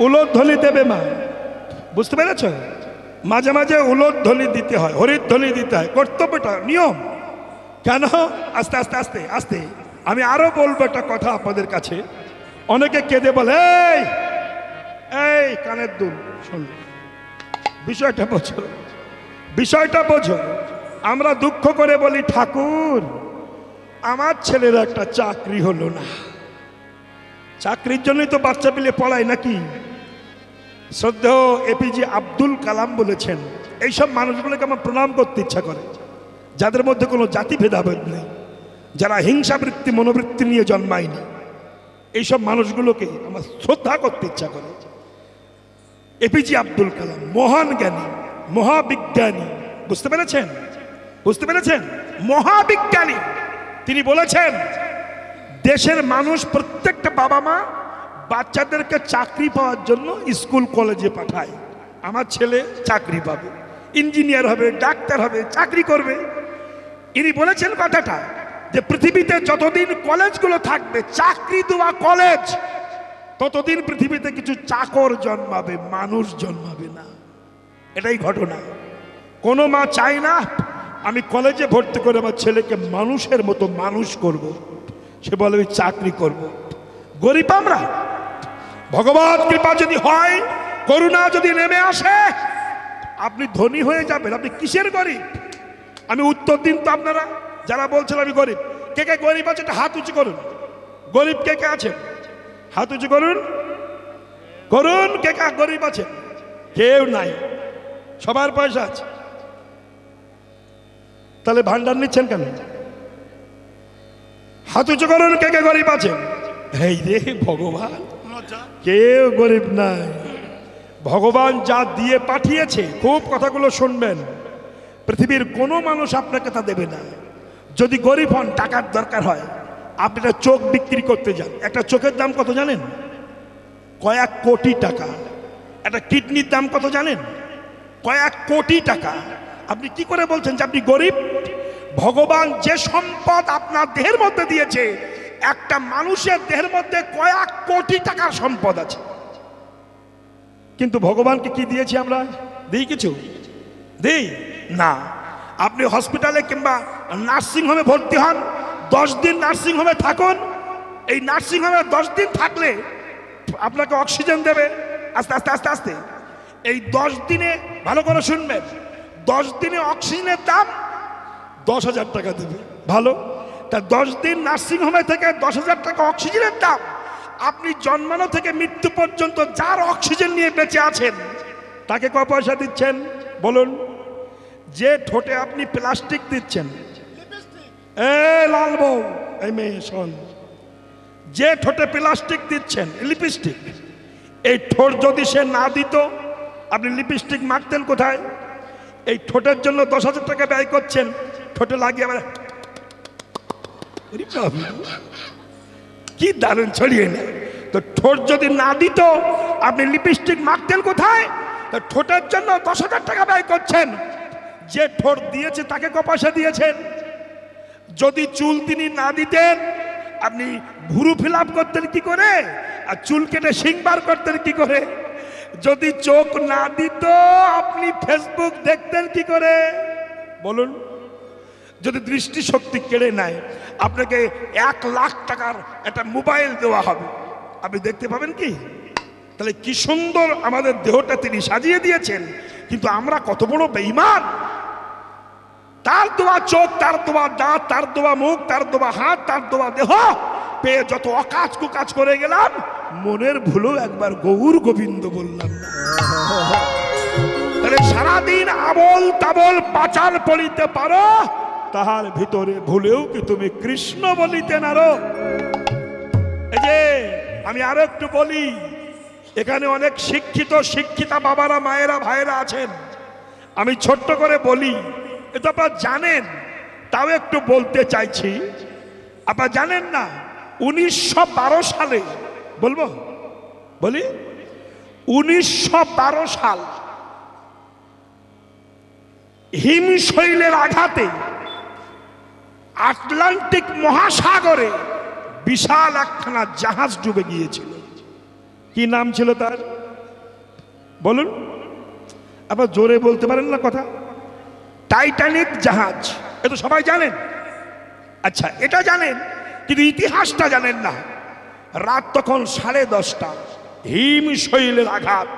উলোধ্বনি দেবে মা, বুঝতে পেরেছ? মাঝে মাঝে উলোধ্বনি দিতে হয়, হরিধ্বনি দিতে হয়, কর্তব্যটা নিয়ম। কেন? আস্তে আস্তে আস্তে আস্তে আমি আরো বলবো একটা কথা আপনাদের কাছে। অনেকে কেঁদে বলে, এই এই কানের দুল শোন, বিষয়টা বোঝো, বিষয়টা বোঝো। আমরা দুঃখ করে বলি, ঠাকুর আমার ছেলের একটা চাকরি হলো না। চাকরির জন্যই তো বাচ্চা পেলে পড়ায় নাকি? শ্রদ্ধেয় এপিজে আব্দুল কালাম বলেছেন, এইসব মানুষগুলোকে আমার প্রণাম করতে ইচ্ছা করে, যাদের মধ্যে কোনো জাতি ভেদাভেদ নেই, যারা হিংসাবৃত্তি মনোবৃত্তি নিয়ে জন্মায়নি, এইসব মানুষগুলোকে আমার শ্রদ্ধা করতে ইচ্ছা করে। এপিজে আব্দুল কালাম মহান জ্ঞানী, মহাবিজ্ঞানী, বুঝতে পেরেছেন? বুঝতে পেরেছেন? মহাবিজ্ঞানী। তিনি বলেছেন, দেশের মানুষ প্রত্যেকটা বাবা মা বাচ্চাদেরকে চাকরি পাওয়ার জন্য স্কুল কলেজে পাঠায়। আমার ছেলে চাকরি পাবে, ইঞ্জিনিয়ার হবে, ডাক্তার হবে, চাকরি করবে। ইনি বলেছেন কথাটা যে পৃথিবীতে যতদিন কলেজগুলো থাকবে, চাকরি দেওয়া কলেজ, ততদিন পৃথিবীতে কিছু চাকর জন্মাবে, মানুষ জন্মাবে না। এটাই ঘটনা। কোনো মা চায় না আমি কলেজে ভর্তি করে আমার ছেলেকে মানুষের মতো মানুষ করব। সে বলে আমি চাকরি করব। গরিব আমরা, ভগবান কৃপা যদি হয়, করুণা যদি নেমে আসে, আপনি ধনী হয়ে যাবেন। আপনি কিসের গরিব? আমি উত্তর দিন তো আপনারা যারা বলছেন আমি গরিব। কে কে গরিব আছে হাত উঁচু করুন। গরিব কে কে আছে হাত উঁচু করুন, করুন। কে কে গরিব আছে? কেউ নাই, সবার পয়সা আছে। তাহলে ভান্ডার নিচ্ছেন কেন? হাত উঁচু করুন কে কে গরিব আছে। এই রে ভগবান, কেউ গরিব নাই। ভগবান যা দিয়ে পাঠিয়েছে, খুব কথাগুলো শুনবেন, পৃথিবীর কোনো মানুষ আপনাকে তা দেবে না। যদি গরিব হন, টাকার দরকার হয়, আপনি একটা চোখ বিক্রি করতে যান, একটা চোখের দাম কত জানেন? কয়েক কোটি টাকা। একটা কিডনির দাম কত জানেন? কয়েক কোটি টাকা। আপনি কি করে বলছেন যে আপনি গরিব? ভগবান যে সম্পদ আপনার দেহের মধ্যে দিয়েছে, একটা মানুষের দেহের মধ্যে কয়েক কোটি টাকার সম্পদ আছে। কিন্তু ভগবানকে কি দিয়েছি আমরা? দিই কিছু? দিই না। আপনি হসপিটালে কিংবা নার্সিংহোমে ভর্তি হন, 10 দিন নার্সিংহোমে থাকুন। এই নার্সিংহোমে 10 দিন থাকলে আপনাকে অক্সিজেন দেবে আস্তে আস্তে আস্তে আস্তে। এই 10 দিনে, ভালো করে শুনবেন, 10 দিনে অক্সিজেনের দাম 10,000 টাকা দেবে। ভালো, তা 10 দিন নার্সিংহোমে থেকে 10,000 টাকা অক্সিজেনের দাম। আপনি জন্মানো থেকে মৃত্যু পর্যন্ত যার অক্সিজেন নিয়ে বেঁচে আছেন, তাকে ক পয়সা দিচ্ছেন বলুন? যে ঠোঁটে আপনি প্লাস্টিক দিচ্ছেন, লাল বউ, এই মেয়ে শোন, যে ঠোঁটে প্লাস্টিক দিচ্ছেন, লিপস্টিক, এই ঠোঁট যদি সে না দিত, আপনি লিপস্টিক মাখতেন কোথায়? এই ঠোঁটের জন্য 10,000 টাকা ব্যয় করছেন, ঠোঁটে লাগিয়ে আবার কি দারুণ ছড়িয়ে নেয়। তো ঠোঁট যদি না দিত, আপনি লিপস্টিক মাখতেন কোথায়? তো ঠোঁটের জন্য 10,000 টাকা ব্যয় করছেন। যে ঠোঁট দিয়েছে তাকে ক পয়সা দিয়েছেন? যদি চুল তিনি না দিতেন, আপনি ভুরু ফিল আপ করতেন কি করে? আর চুল কেটে শিং বার করতেন কি করে? যদি চোখ না দিত, আপনি ফেসবুক দেখতেন কি করে বলুন? যদি দৃষ্টি শক্তি কেড়ে নেয়, আপনাকে 1 লাখ টাকার একটা মোবাইল দেওয়া হবে, আপনি দেখতে পাবেন কি? তাহলে কি সুন্দর আমাদের দেহটা তিনি সাজিয়ে দিয়েছেন। কিন্তু আমরা কত বড় বেঈমান! তার দেওয়া চোখ, তার দেওয়া দাঁত, তার দেওয়া মুখ, তার দেওয়া হাত, তার দেওয়া দেহ পেয়ে যত অকাজ কুকাজ করে গেলাম, মনের ভুলেও একবার গৌর গোবিন্দ বললাম না। তাহলে সারাদিন আবল তাবল পাচার পড়িতে পারো, তাহার ভিতরে ভুলেও কি তুমি কৃষ্ণ বলিতে নারো? এই যে আমি আরো একটু বলি, এখানে অনেক শিক্ষিত শিক্ষিতা বাবারা, মায়েরা, ভাইয়েরা আছেন। আমি ছোট্ট করে বলি, এটা আপনারা জানেন, তাও একটু বলতে চাইছি। আপনারা জানেন না, 1912 সালে, বলবো বলি, 1912 সাল হিমশৈলের আঘাতে আটলান্টিক মহাসাগরে বিশাল একখানা জাহাজ ডুবে গিয়েছিল। কি নাম ছিল তার? বলুন, আবার জোরে বলতে পারেন না কথা। টাইটানিক জাহাজ, এ তো সবাই জানেন। আচ্ছা, এটা জানেন, কিন্তু ইতিহাসটা জানেন না। রাত তখন 10:30, হিম শৈলের আঘাত।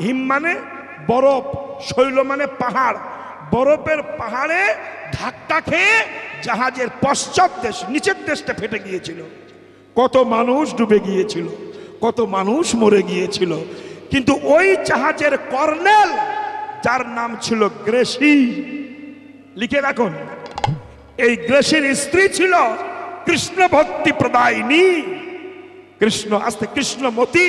হিম মানে বরফ, শৈল মানে পাহাড়। বরফের পাহাড়ে ধাক্কা খেয়ে জাহাজের পশ্চাৎ দেশ, নিচের দেশটা ফেটে গিয়েছিল। কত মানুষ ডুবে গিয়েছিল, কত মানুষ মরে গিয়েছিল। কিন্তু ওই জাহাজের কর্নেল, যার নাম ছিল গ্রেসি, লিখে রাখুন, এই গ্রেসির স্ত্রী ছিল কৃষ্ণ ভক্তি প্রদায়িনী, কৃষ্ণ আস্তে কৃষ্ণমতী।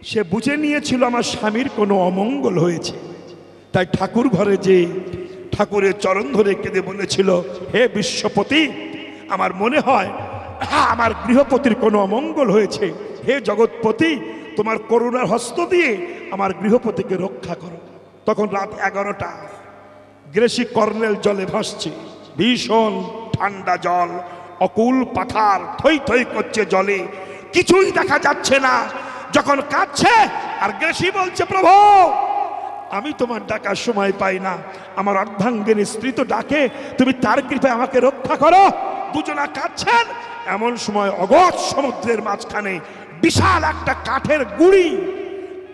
সে বুঝে নিয়েছিল আমার স্বামীর কোনো অমঙ্গল হয়েছে, তাই ঠাকুর ঘরে যে ঠাকুরের চরণ ধরে কেঁদে বলেছিল, হে বিশ্বপতি, আমার মনে হয় আমার গৃহপতির কোনো অমঙ্গল হয়েছে। হে জগৎপতি, তোমার করুণার হস্ত দিয়ে আমার গৃহপতিকে রক্ষা করো। তখন রাত 11টা, গ্রেসি কর্নেল জলে ভাসছে, ভীষণ ঠান্ডা জল, অকুল পাথার থই থই করছে জলে, কিছুই দেখা যাচ্ছে না। যখন কাঁদছে আর গ্রেসি বলছে, প্রভু আমি তোমার ডাকার সময় পাই না, আমার অর্ধাঙ্গিনী স্ত্রী তো ডাকে, তুমি তার কৃপায় আমাকে রক্ষা করো। দুজনা কাঁদছেন, এমন সময় অগধ সমুদ্রের মাঝখানে বিশাল একটা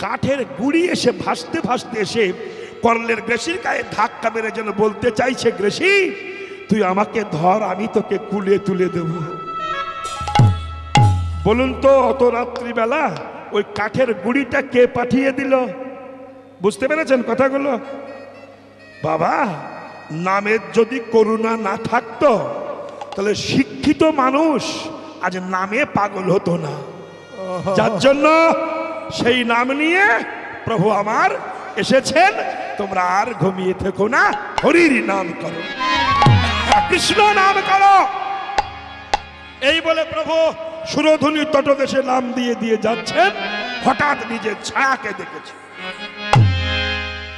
কাঠের গুড়ি এসে ভাসতে ভাসতে এসে কর্নেল গ্রেসির গায়ে ধাক্কা মেরে যেন বলতে চাইছে, গ্রেসি তুই আমাকে ধর, আমি তোকে কুলে তুলে দেব। বলুন তো, অত রাত্রিবেলা ওই কাঠের গুড়িটা কে পাঠিয়ে দিল? বুঝতে পেরেছেন কথাগুলো? বাবা, নামের যদি করুণা না থাকতো, তাহলে শিক্ষিত মানুষ আজ নামে পাগল হতো না। যার জন্য সেই নাম নিয়ে প্রভু আমার এসেছেন, তোমরা আর ঘুমিয়ে থেকো না, হরির নাম করো, কৃষ্ণ নাম করো। এই বলে প্রভু সুরধুনী তটদেশে নাম দিয়ে দিয়ে যাচ্ছেন। হঠাৎ নিজের ছায়াকে দেখেছে।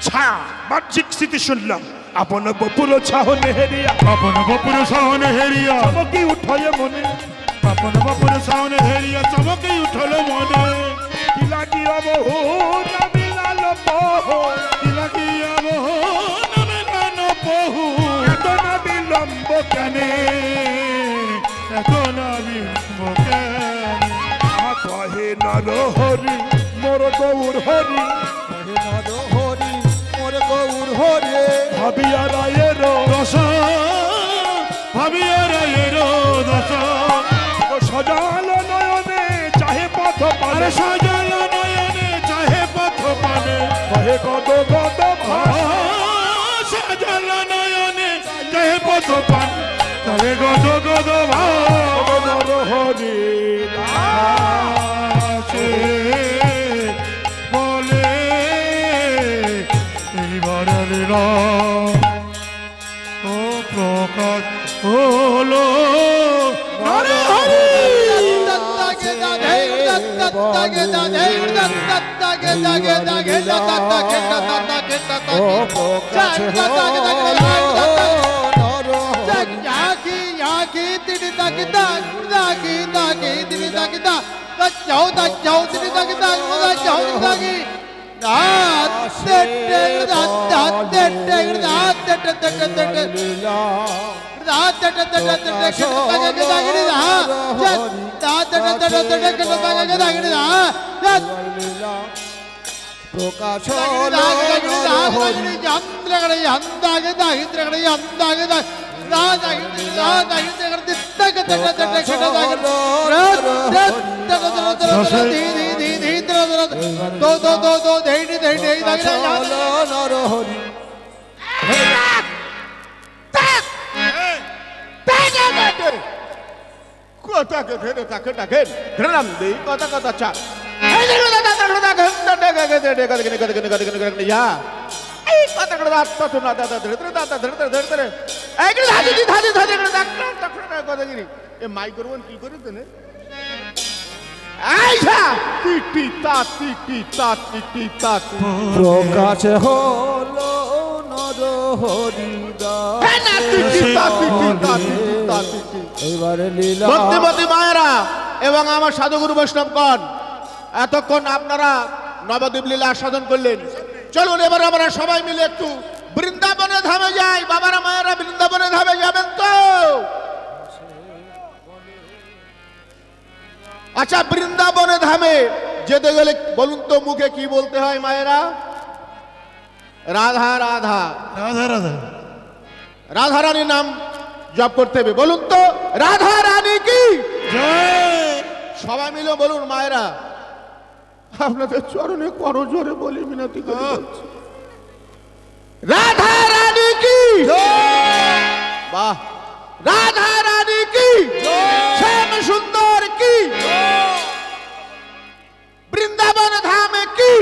ছায়া, বাহ্যিক স্মৃতি শুনলাম, আপন বপুর ছাহনে হেরিয়া, আপন বপুর সাহনে হেরিয়া, চমকি উঠলে মনে, আপন বপুর সাহনে হেরিয়া, চমকি উঠল মনে। কি লাগিয়া বহু নাবিলাল বহু, কি লাগিয়া বহু নাবিলাল বহু, এত না বিলম্ব কেনে, এত না বিলম্ব কেনে। কহে নর হরি মোর গৌর হরি, কহে নর হরি মোর গৌর হরি, ভাবিয়া রায়ের দশ, ভাবিয়া রায়ের দশ, সজাল নয়নে চাহে পথ পারে, সজল নয়নে চাহে পথ পানে, কহে গদ গদ সজল নয়নে চাহে পথ পানে, তবে গদ গদ নর হরি ভাসে বলে এইবার ও প্রকাশ হলো নরে হরি। প্রকাশ কথাকে ধরে তাকে ডাকেন গ্রাম দেই কথা কথা চা মাই করবেন কি করে দেনে প্রকাশ হলো নর হরি এবারে লীলা। ভক্তিমতী মায়েরা এবং আমার সাধুগুরু বৈষ্ণবগণ, এতক্ষণ আপনারা নবদ্বীপ লীলা আস্বাদন করলেন। চলুন এবার আমরা সবাই মিলে একটু বৃন্দাবনে ধামে যাই। বাবারা মায়েরা বৃন্দাবনে ধামে যাবেন তো? আচ্ছা, বৃন্দাবনে ধামে যেতে গেলে বলুন তো মুখে কি বলতে হয় মায়েরা? রাধা রাধা রাধা রাধা রাধা রানীর নাম জপ করতে হবে। বলুন তো রাধা রানী কি জয়। সবাই মিলে বলুন মায়েরা। আপনাদের চরণে করজোরে বলি, মিনতি করে বলছি, রাধা রানী কি বাহ, রাধা রানী কি, শ্যাম সুন্দর কি, বৃন্দাবন ধামে কি,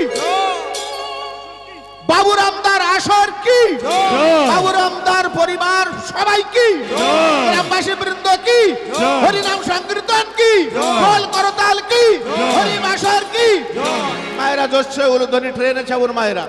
বাবু রামদার আসর কি, বাবু রামদার পরিবার সবাই কি, গ্রামবাসী বৃন্দ কি, হরিনাম সংকীর্তন কি, ঢোল করতাল কি, হরিম আসর কি। মায়েরা জোচ্ছে উলুধ্বনি ট্রেনে ছাবুর মায়েরা।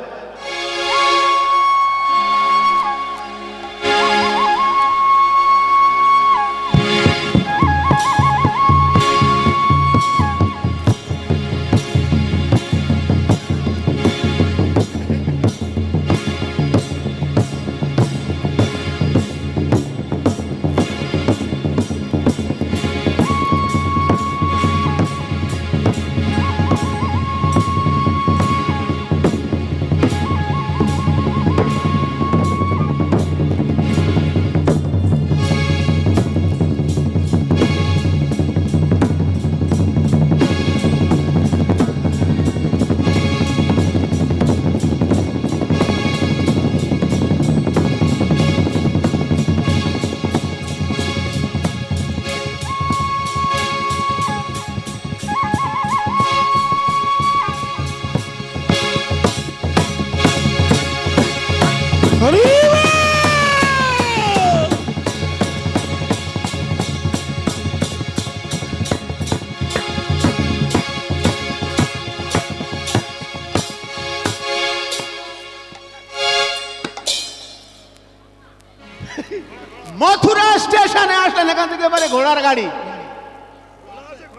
মথুরা স্টেশনে আসলেন, এখান থেকে এবারে ঘোড়ার গাড়ি,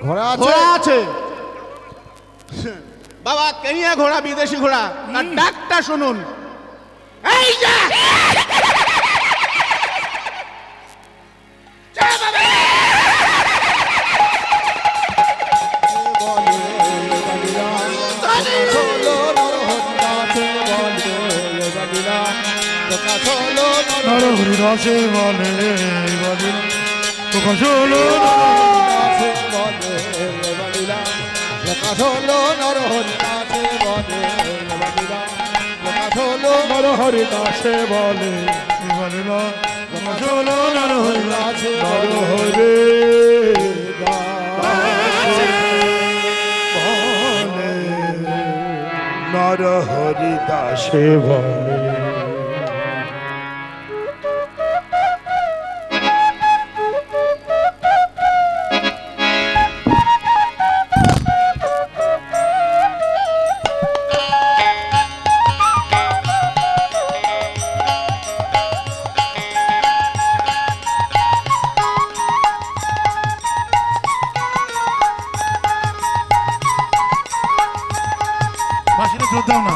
ঘোড়া ঘোড়া আছে বাবা, কেনিয়া ঘোড়া, বিদেশি ঘোড়া। তার ডাকটা শুনুন, এই যা নর হরি রসে বলে বলে প্রকাশ হলো নরহরি দাসে বলে বলে প্রকাশ হলো নর হরি নরহরি নরহরি দাসে বলে। বাসিটা জোর দাও না।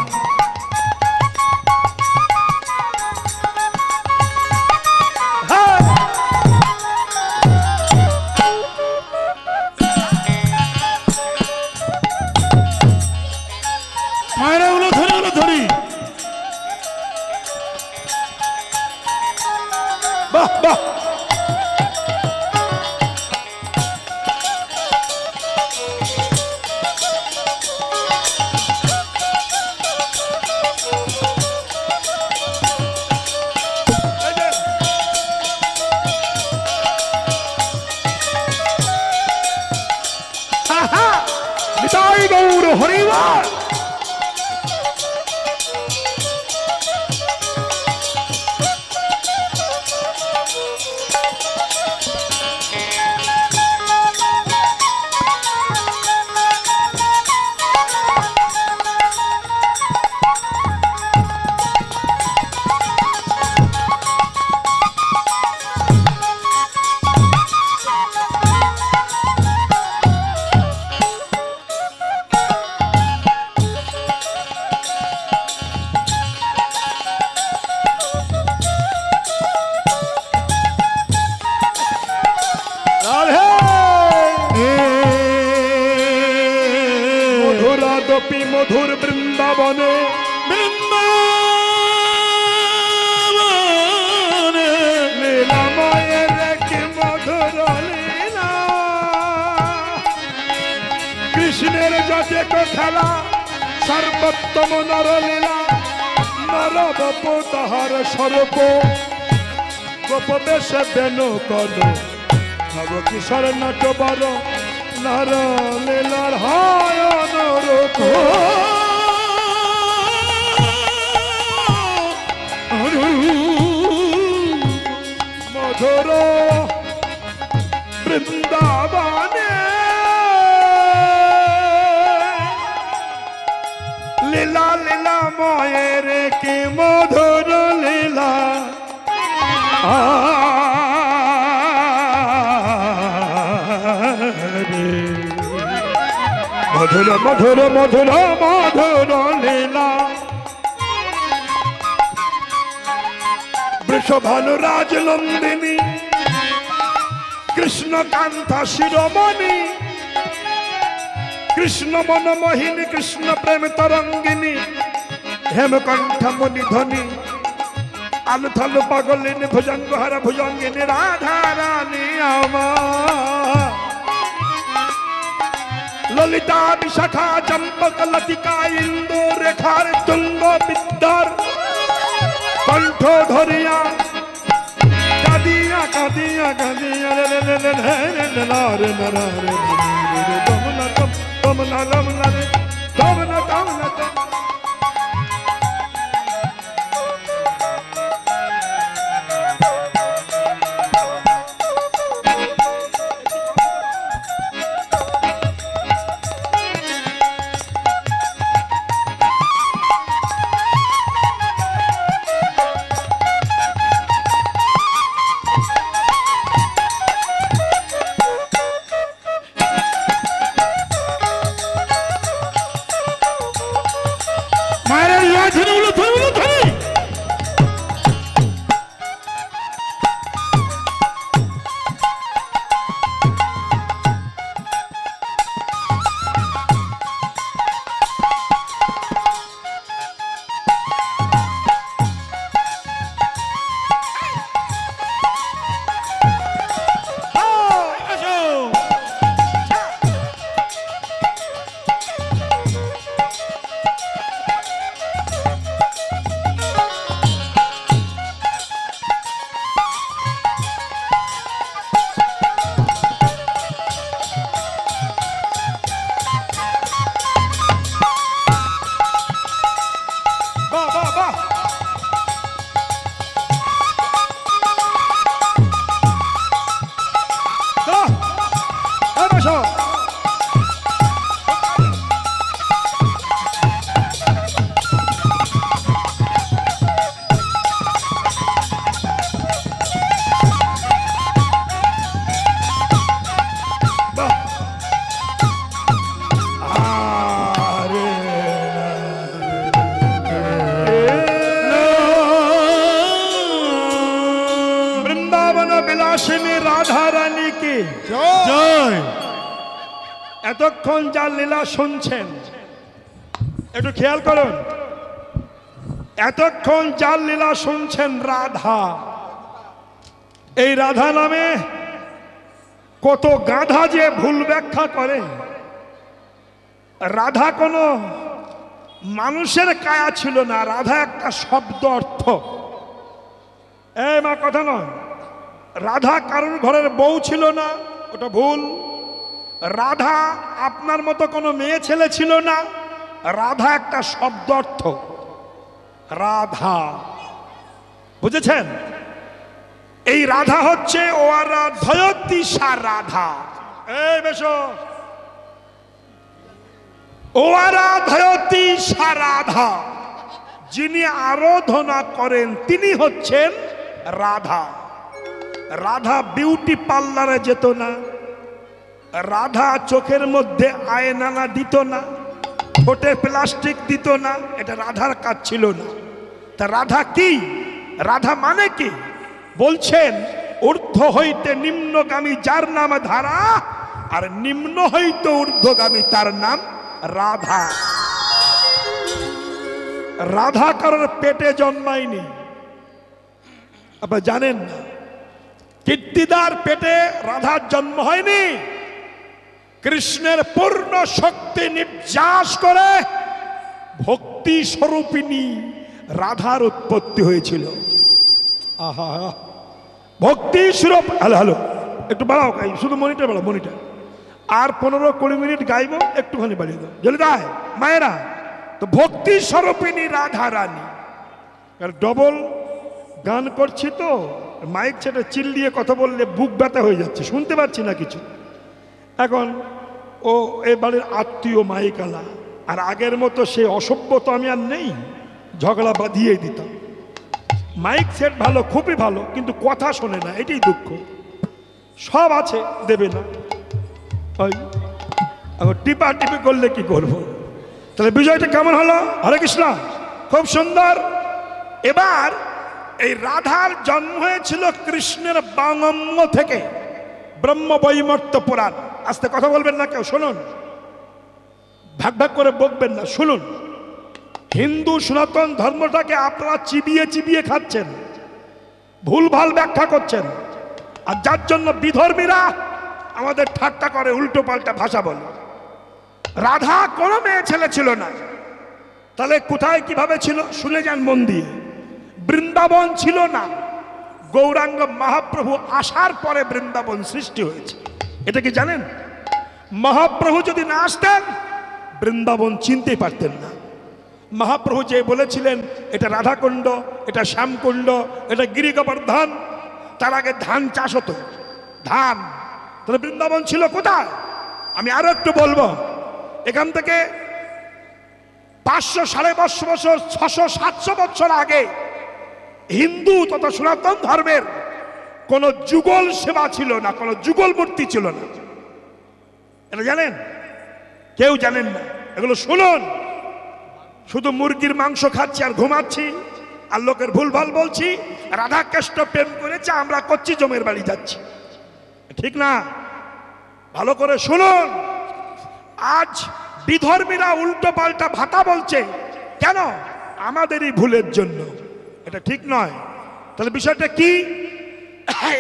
মায়েরা উলো ধরি বাহ বাহ, নিতাই গৌর হরিবার। মধুরাদপি মধুর বৃন্দাবনে বৃন্দাবনে লীলাময়ের কি মধুর লীলা কৃষ্ণের যত খেলা সর্বোত্তম নরলীলা নরবপু তাহার স্বরূপ গোপবেশ বেনু কর নব কিশোর নট বর নর লীলার হয় অনুরূপ মধুর বৃন্দাবনে লীলা লীলা ময়ের কি মধুর লীলা মধুর মধুর মধুর মধুর লীলা বৃষভানুরাজ নন্দিনী কৃষ্ণকান্তা শিরোমণি কৃষ্ণ মনমোহিনী কৃষ্ণ প্রেম তরঙ্গিনী হেমকণ্ঠ মণি ধ্বনি আলু থালু পাগলিনী ভুজঙ্গ হর ভুজঙ্গিনী রাধা রানী আমার ললিতা বিশাখা চম্পক লতিকা ইন্দু রেখার তুঙ্গ বিদ্যার কণ্ঠ ধরিয়া কাঁদিয়া কাঁদিয়া কাঁদিয়া তমনা তমনা রে তমনা তমনা এতক্ষণ যার লীলা শুনছেন একটু খেয়াল করুন এতক্ষণ যার লীলা শুনছেন রাধা এই রাধা নামে কত গাধা যে ভুল ব্যাখ্যা করে রাধা কোনো মানুষের কায়া ছিল না রাধা একটা শব্দ অর্থ এই মা কথা নয় রাধা কারোর ঘরের বউ ছিল না ওটা ভুল রাধা আপনার মতো কোনো মেয়ে ছেলে ছিল না রাধা একটা শব্দ অর্থ রাধা বুঝেছেন এই রাধা হচ্ছে ও আরাধ্যয়তি সা রাধা এই বেশো ও আরাধ্যয়তি সা রাধা যিনি আরাধনা করেন তিনি হচ্ছেন রাধা রাধা বিউটি পার্লারে যেত না রাধা চোখের মধ্যে আয়নানা দিত না ঠোঁটে প্লাস্টিক দিত না এটা রাধার কাজ ছিল না তা রাধা কি রাধা মানে কি বলছেন ঊর্ধ্ব হইতে নিম্নগামী যার নাম ধারা আর নিম্ন হইতে ঊর্ধ্বগামী তার নাম রাধা। রাধা কারোর পেটে জন্মায়নি, আপনারা জানেন না। কীর্তিদার পেটে রাধার জন্ম হয়নি। কৃষ্ণের পূর্ণ শক্তি নির্যাস করে ভক্তি স্বরূপিণী রাধার উৎপত্তি হয়েছিল। আহা, ভক্তি স্বরূপ। হ্যালো হ্যালো, একটু বাড়াও, শুধু মনিটর বাড়াও, মনিটর। আর 15-20 মিনিট গাইব, একটুখানি বাড়িয়ে দাও জলিদায় মায়েরা। তো ভক্তি স্বরূপিণী রাধা রানী। আর ডবল গান করছি তো, মাইক ছেটে চিল্লিয়ে কথা বললে বুক ব্যথা হয়ে যাচ্ছে, শুনতে পাচ্ছি না কিছু। এখন ও এই বাড়ির আত্মীয় মাইকালা, আর আগের মতো সে অসভ্য তো আমি আর নেই, ঝগড়া বাঁধিয়ে দিতাম। মাইক সেট ভালো, খুবই ভালো, কিন্তু কথা শোনে না, এটাই দুঃখ। সব আছে, দেবে না। ওই এখন টিপা টিপি করলে কি করব? তাহলে বিজয়টা কেমন হলো? হরে কৃষ্ণ, খুব সুন্দর। এবার এই রাধার জন্ম হয়েছিল কৃষ্ণের বাঙ্গম্য থেকে, ব্রহ্ম বৈমর্ত্য পুরাণ। আস্তে কথা বলবেন না কেউ, শুনুন, ভাগ ভাগ করে বকবেন না, শুনুন। হিন্দু সনাতন ধর্মটাকে আপনারা চিবিয়ে চিবিয়ে খাচ্ছেন, ভুলভাল ব্যাখ্যা করছেন, আর যার জন্য বিধর্মীরা আমাদের ঠাট্টা করে, উল্টো পাল্টা ভাষা বলে। রাধা কোনো মেয়ে ছেলে ছিল না। তাহলে কোথায় কিভাবে ছিল শুনে যান মন দিয়ে। বৃন্দাবন ছিল না, গৌরাঙ্গ মহাপ্রভু আসার পরে বৃন্দাবন সৃষ্টি হয়েছে। এটা কি জানেন? মহাপ্রভু যদি না আসতেন বৃন্দাবন চিনতেই পারতেন না। মহাপ্রভু যে বলেছিলেন এটা রাধাকুণ্ড, এটা শ্যামকুণ্ড, এটা গিরিগোবর্ধন, তার আগে ধান চাষ হতো, ধান। তাহলে বৃন্দাবন ছিল কোথায়? আমি আরো একটু বলবো। এখান থেকে 500-550 বছর, 600-700 বছর আগে হিন্দু তথা সনাতন ধর্মের কোন যুগল সেবা ছিল না, কোন যুগল মূর্তি ছিল না। এটা জানেন? কেউ জানেন না। এগুলো শুনুন। শুধু মুরগির মাংস খাচ্ছি আর ঘুমাচ্ছি, আর লোকের ভুলভাল বলছি। রাধা কৃষ্ণ প্রেম করেছে, আমরা করছি জমের বাড়ি যাচ্ছি, ঠিক না? ভালো করে শুনুন। আজ বিধর্মীরা উল্টো পাল্টা ভাতা বলছে, কেন? আমাদেরই ভুলের জন্য। এটা ঠিক নয়। তাহলে বিষয়টা কি?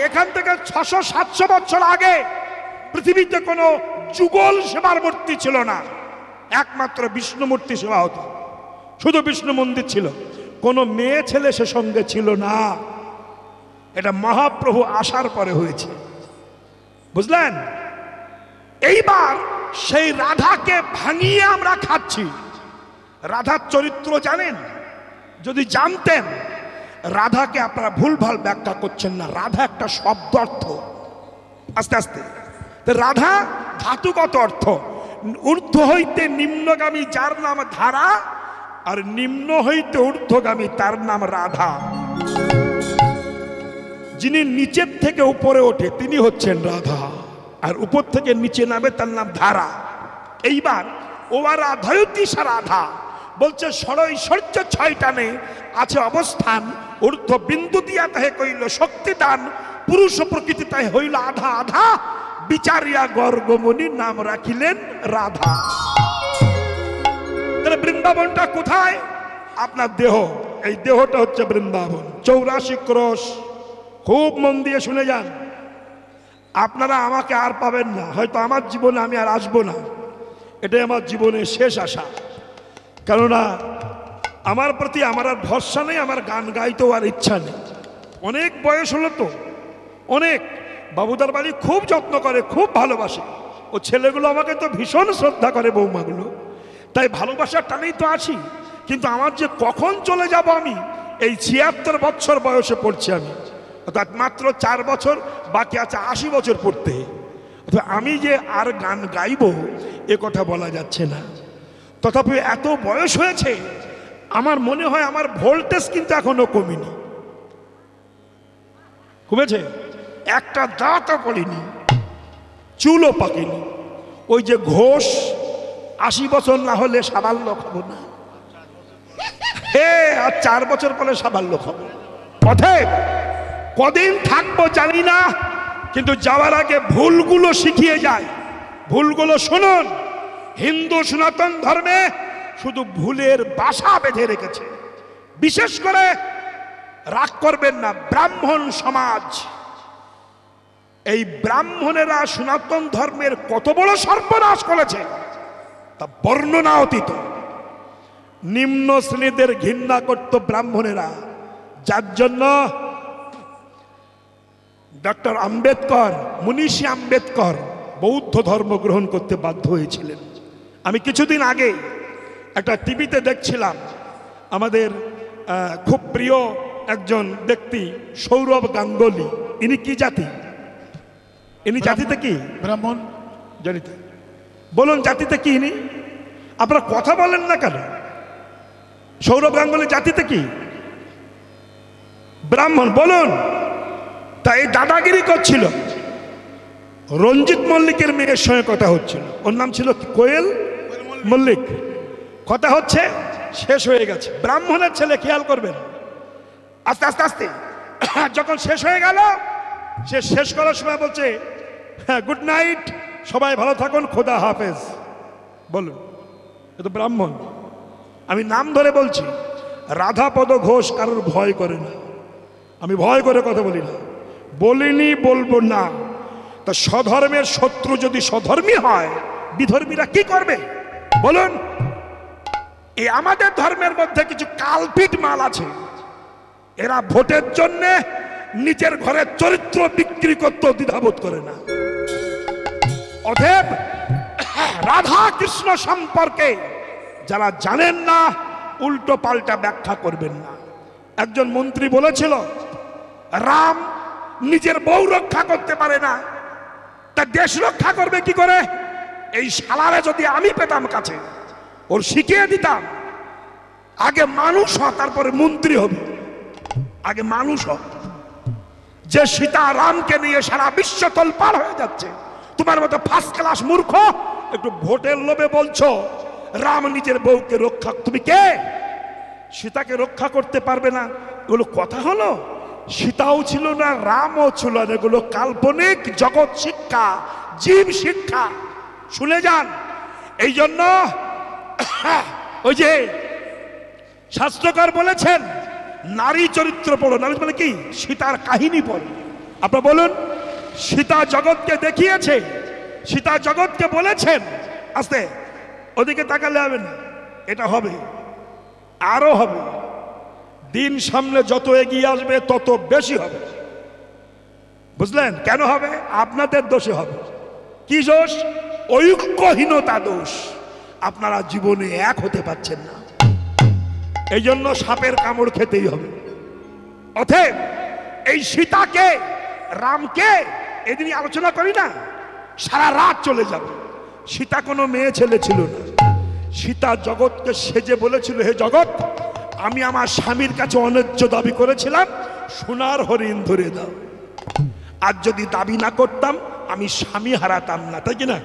এখান থেকে 600-700 বছর আগে পৃথিবীতে কোনো যুগল সেবার মূর্তি ছিল না, একমাত্র বিষ্ণু মূর্তি সেবা হতো, শুধু বিষ্ণু মন্দির ছিল, কোনো মেয়ে ছেলে সে সঙ্গে ছিল না। এটা মহাপ্রভু আসার পরে হয়েছে, বুঝলেন? এইবার সেই রাধাকে ভাঙিয়ে আমরা খাচ্ছি। রাধার চরিত্র জানেন? যদি জানতেন, রাধাকে আপনারা ভুলভাল ব্যাখ্যা করছেন না। রাধা একটা শব্দ অর্থ, আস্তে আস্তে। রাধা ধাতুগত অর্থ, ঊর্ধ্ব হইতে নিম্নগামী যার নাম ধারা, আর নিম্ন হইতে ঊর্ধ্বগামী তার নাম রাধা। যিনি নিচের থেকে উপরে ওঠে তিনি হচ্ছেন রাধা, আর উপর থেকে নিচে নামে তার নাম ধারা। এইবার ওয়া রাধায়তি সা রাধা বলছে, ষড়ৈশ্বর্য 6টানে আছে অবস্থান, ঊর্ধ্ব বিন্দু দিয়া তাহে কইল শক্তিদান, পুরুষ প্রকৃতি তাহে হইল আধা আধা, বিচারিয়া গর্গমণি নাম রাখিলেন রাধা। তাহলে বৃন্দাবনটা কোথায়? আপনার দেহ। এই দেহটা হচ্ছে বৃন্দাবন। 84 ক্রোশ। খুব মন দিয়ে শুনে যান। আপনারা আমাকে আর পাবেন না, হয়তো আমার জীবনে আমি আর আসবো না, এটাই আমার জীবনের শেষ আশা। কেননা আমার প্রতি আমার আর ভরসা নেই, আমার গান গাইতেও আর ইচ্ছা নেই। অনেক বয়স হলো তো, অনেক। বাবুদার বাড়ি খুব যত্ন করে, খুব ভালোবাসে। ও ছেলেগুলো আমাকে তো ভীষণ শ্রদ্ধা করে, বৌমাগুলো। তাই ভালোবাসার টানেই তো আছি। কিন্তু আমার যে কখন চলে যাব আমি, এই 76 বছর বয়সে পড়ছি আমি, অর্থাৎ মাত্র 4 বছর বাকি আছে 80 বছর পড়তে। আমি যে আর গান গাইব এ কথা বলা যাচ্ছে না। তথাপি এত বয়স হয়েছে, আমার মনে হয় আমার ভোল্টেজ কিন্তু এখনো কমেনি। কমেছে? একটা দাঁতও পড়িনি, চুলও পাকেনি। ওই যে ঘোষ, 80 বছর না হলে সাবাল্য খাবো না, আর 4 বছর পরে সাবাল্য খাবো। পথে কদিন থাকবো জানি না, কিন্তু যাওয়ার আগে ভুলগুলো শিখিয়ে যায়। ভুলগুলো শুনুন। হিন্দু সনাতন ধর্মে শুধু ভুলের বাসা বেঁধে রেখেছে। বিশেষ করে রাগ করবেন না, ব্রাহ্মণ সমাজ, এই ব্রাহ্মণেরা সনাতন ধর্মের কত বড় সর্বনাশ করেছে তা বর্ণনা অতীত। নিম্ন শ্রেণীদের ঘৃণা করত ব্রাহ্মণেরা, যার জন্য ডক্টর আম্বেদকর, মনীষী আম্বেদকর বৌদ্ধ ধর্ম গ্রহণ করতে বাধ্য হয়েছিলেন। আমি কিছুদিন আগে একটা টিভিতে দেখছিলাম, আমাদের খুব প্রিয় একজন ব্যক্তি সৌরভ গাঙ্গুলি। ইনি কি জাতি? ইনি জাতিতে কি? ব্রাহ্মণ। জানিতে বলুন জাতিতে কি ইনি? আপনারা কথা বলেন না কেন? সৌরভ গাঙ্গুলি জাতিতে কি? ব্রাহ্মণ। বলুন। তাই দাদাগিরি করছিল। রঞ্জিত মল্লিকের মেয়ের সঙ্গে কথা হচ্ছিল, ওর নাম ছিল কোয়েল মল্লিক। কথা হচ্ছে, শেষ হয়ে গেছে। ব্রাহ্মণের ছেলে, খেয়াল করবেন, আস্তে আস্তে আস্তে যখন শেষ হয়ে গেল, সে শেষ করার সময় বলছে, হ্যাঁ গুড নাইট, সবাই ভালো থাকুন, খোদা হাফেজ। বলুন, এ তো ব্রাহ্মণ। আমি নাম ধরে বলছি, রাধাপদ ঘোষ কারোর ভয় করে না, আমি ভয় করে কথা বলি না, বলিনি, বলবো না। তা স্বধর্মের শত্রু যদি স্বধর্মী হয়, বিধর্মীরা কি করবে বলুন? এই আমাদের ধর্মের মধ্যে কিছু কালপিট মাল আছে, এরা ভোটের জন্য নিজের ঘরের চরিত্র বিক্রি করতে দ্বিধাবোধ করে না। অতএব রাধা কৃষ্ণ সম্পর্কে যারা জানেন না, উল্টো পাল্টা ব্যাখ্যা করবেন না। একজন মন্ত্রী বলেছিল, রাম নিজের বউ রক্ষা করতে পারে না, তা দেশ রক্ষা করবে কি করে? এই শালারে যদি আমি পেতাম কাছে, ওর শিখিয়ে দিতাম, আগে মানুষ হ, তারপরে মন্ত্রী হবে, আগে মানুষ হ। যে সীতা রামকে নিয়ে সারা বিশ্ব তোলপাড় হয়ে যাচ্ছে, তোমার মতো ফার্স্ট ক্লাস মূর্খ একটু ভোটের লোভে বলছো রাম নিজের বউকে রক্ষা, তুমি কে? সীতাকে রক্ষা করতে পারবে না, এগুলো কথা হলো? সীতাও ছিল না, রামও ছিল না, এগুলো কাল্পনিক জগৎ শিক্ষা, জীব শিক্ষা, শুনে যান। এই জন্য ওই যে শাস্ত্রকার বলেছেন, নারী চরিত্র পড়ো। নারী মানে কি? সীতার কাহিনী পড়ো। আপনারা বলুন, সীতা জগৎকে দেখিয়েছে, সীতা জগৎকে বলেছেন, আস্তে ওদিকে তাকালে হবে না, এটা হবে, আরো হবে, দিন সামনে যত এগিয়ে আসবে তত বেশি হবে। বুঝলেন? কেন হবে? আপনাদের দোষে হবে। কি দোষ? ঐক্যহীনতা দোষ। আপনারা জীবনে এক হতে পারছেন না, এই জন্য সাপের কামড় খেতেই হবে। অতএব এই সীতাকে, রামকে এদিন আলোচনা করি না, সারা রাত চলে যাবে। সীতা কোনো মেয়ে ছেলে ছিল না। সীতা জগৎকে সেজে বলেছিল, হে জগৎ, আমি আমার স্বামীর কাছে অন্যায্য দাবি করেছিলাম, সোনার হরিণ ধরে দাও। আর যদি দাবি না করতাম, আমি স্বামী হারাতাম না, তাই কি না?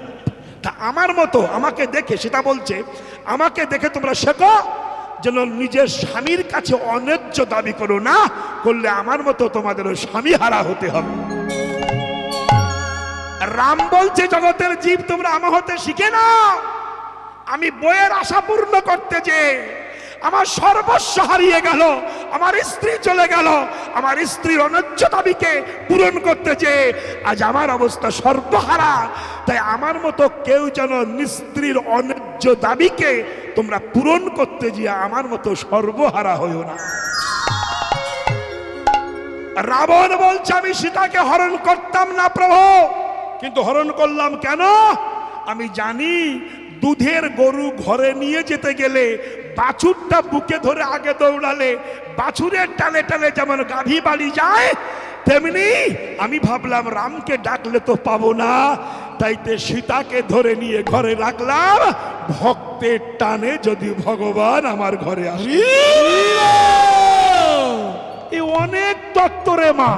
তা আমার মতো, আমাকে দেখে, সীতা বলছে, আমাকে দেখে তোমরা শেখো যেন নিজের স্বামীর কাছে অন্যায্য দাবি করো না, করলে আমার মতো তোমাদেরও স্বামী হারা হতে হবে। রাম বলছে, জগতের জীব তোমরা আমার হতে শিখে নাও। আমি বইয়ের আশা পূর্ণ করতে যে আমার সর্বস্ব হারিয়ে গেল, আমার স্ত্রী চলে গেল, আমার স্ত্রীর অন্যায্য দাবিকে পূরণ করতে যে আজ আমার অবস্থা সর্বহারা। তাই আমার মতো কেউ যেন স্ত্রীর অন্যায্য দাবিকে তোমরা পূরণ করতে যে আমার মতো সর্বহারা হইও না। রাবণ বলছে, আমি সীতাকে হরণ করতাম না প্রভু, কিন্তু হরণ করলাম কেন? আমি জানি দুধের গরু ঘরে নিয়ে যেতে গেলে বাছুরটা বুকে ধরে আগে দৌড়ালে বাছুরের টানে টানে যেমন গাভী বাড়ি যায়, তেমনি আমি ভাবলাম রামকে ডাকলে তো পাবো না, তাইতে সীতাকে ধরে নিয়ে ঘরে রাখলাম, ভক্তের টানে যদি ভগবান আমার ঘরে আসে। এই অনেক তত্ত্বরে মা,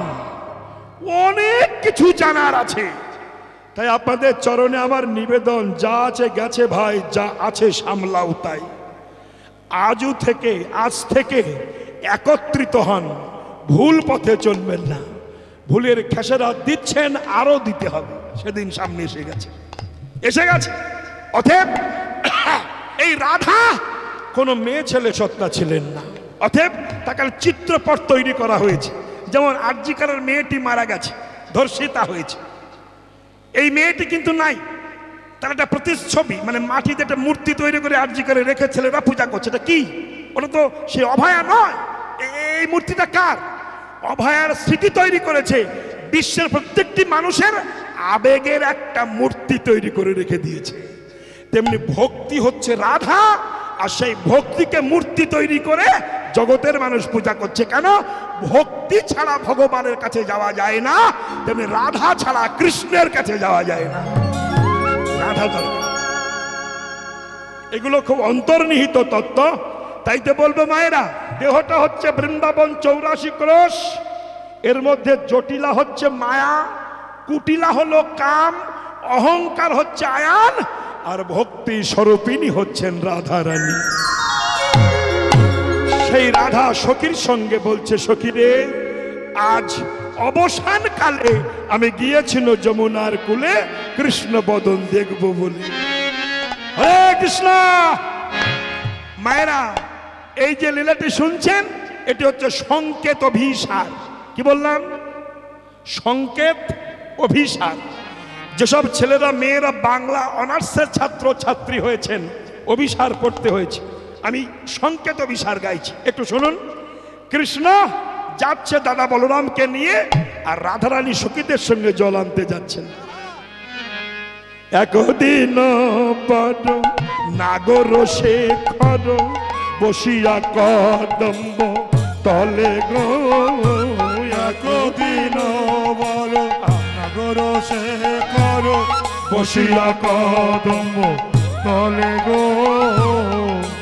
অনেক কিছু জানার আছে। তাই আপনাদের চরণে আমার নিবেদন, যা আছে গেছে ভাই, যা আছে সামলাও। তাই আজ থেকে একত্রিত হন, ভুল পথে চলবেন না। ভুলের খেসারত দিচ্ছেন, আরো দিতে হবে, সেদিন সামনে এসে গেছে। অতএব এই রাধা কোনো মেয়ে ছেলে সত্তা ছিলেন না, অতএব তাকে চিত্রপট তৈরি করা হয়েছে। যেমন আরজিকারের মেয়েটি মারা গেছে, ধর্ষিতা হয়েছে, এই মেয়েটি কিন্তু নাই, তার একটা প্রতিচ্ছবি, মানে মাটিতে একটা মূর্তি তৈরি করে আরজিকারে রেখে ছেলেরা পূজা করছে। এটা কি? ওটা তো সে অভয়া নয়। এই মূর্তিটা কার? অভয়ার স্মৃতি তৈরি করেছে, বিশ্বের প্রত্যেকটি মানুষের আবেগের একটা মূর্তি তৈরি করে রেখে দিয়েছে। তেমনি ভক্তি হচ্ছে রাধা, আর সেই ভক্তিকে মূর্তি তৈরি করে জগতের মানুষ পূজা করছে। কেন? ভক্তি ছাড়া ভগবানের কাছে যাওয়া যায় না, তেমনি রাধা ছাড়া কৃষ্ণের কাছে যাওয়া যায় না। রাধা দরকার। এগুলো খুব অন্তর্নিহিত তত্ত্ব। তাইতে বলবো মায়েরা, দেহটা হচ্ছে বৃন্দাবন 84 ক্রোশ, এর মধ্যে জটিলা হচ্ছে মায়া, কুটিলা হলো কাম, অহংকার হচ্ছে আয়ান, আর ভক্তি স্বরূপিনী হচ্ছেন রাধা রানী। সেই রাধা সখীর সঙ্গে বলছে, সখী রে, আজ অবসান কালে আমি গিয়েছিল যমুনার কুলে কৃষ্ণ বদন দেখব বলে। হরে কৃষ্ণ। মায়েরা, এই যে লীলাটি শুনছেন, এটি হচ্ছে সংকেত অভিসার। কি বললাম? সংকেত অভিসার। যেসব ছেলেরা মেয়েরা বাংলা অনার্সের ছাত্র ছাত্রী হয়েছেন, অভিসার পড়তে হয়েছে, আমি সংকেত অভিসার গাইছি, একটু শুনুন। কৃষ্ণ যাচ্ছে দাদা বলরামকে নিয়ে, আর রাধারানী সখীদের সঙ্গে জল আনতে যাচ্ছেন। একদিন বড় নাগর শেখর বসিয়া কদম্ব তলে গো, একদিন বড় নাগর শেখর বসিয়া কদম্ব তলে গো,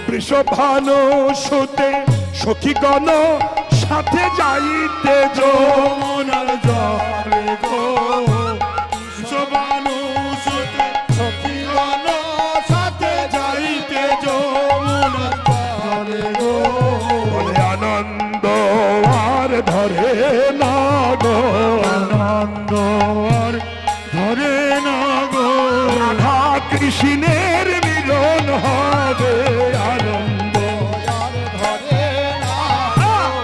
বৃষভানু সুতে সখীগণ সাথে যাইতে যমুনার জলে গো, শোভানু সুতে সখীগণ সাথে যাইতে যমুনার জলে গো, বলে আনন্দ আর ধরে না গো, আনন্দ আর ধরে না গো, রাধা কৃষ্ণের মিলন হবে, আনন্দ আর ধরে না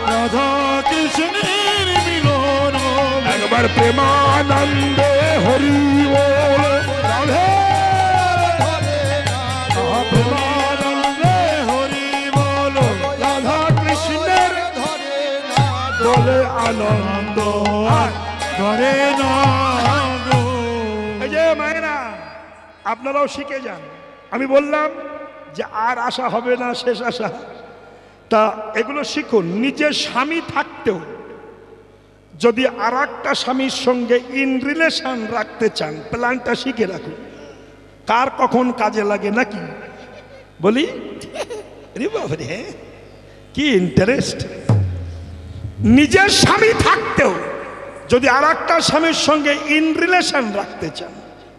রাধা কৃষ্ণের মিলন হবে। একবার প্রেমানন্দে হরি বল, রাধে ধরে না প্রেমানন্দে হরি বলো, রাধা কৃষ্ণের ধরে না বলে আনন্দ। ধরে না গো। এই যে মায়েরা, আপনারাও শিখে যান। আমি বললাম যে আর আশা হবে না, শেষ আশা। তা এগুলো শিখুন। নিজের স্বামী থাকতেও যদি আর একটা স্বামীর সঙ্গে ইন রিলেশন রাখতে চান, প্ল্যানটা শিখে রাখুন। কার কখন কাজে লাগে নাকি বলি। রে বাবারে, কি ইন্টারেস্ট। নিজের স্বামী থাকতেও যদি আর একটা স্বামীর সঙ্গে ইন রিলেশন রাখতে চান,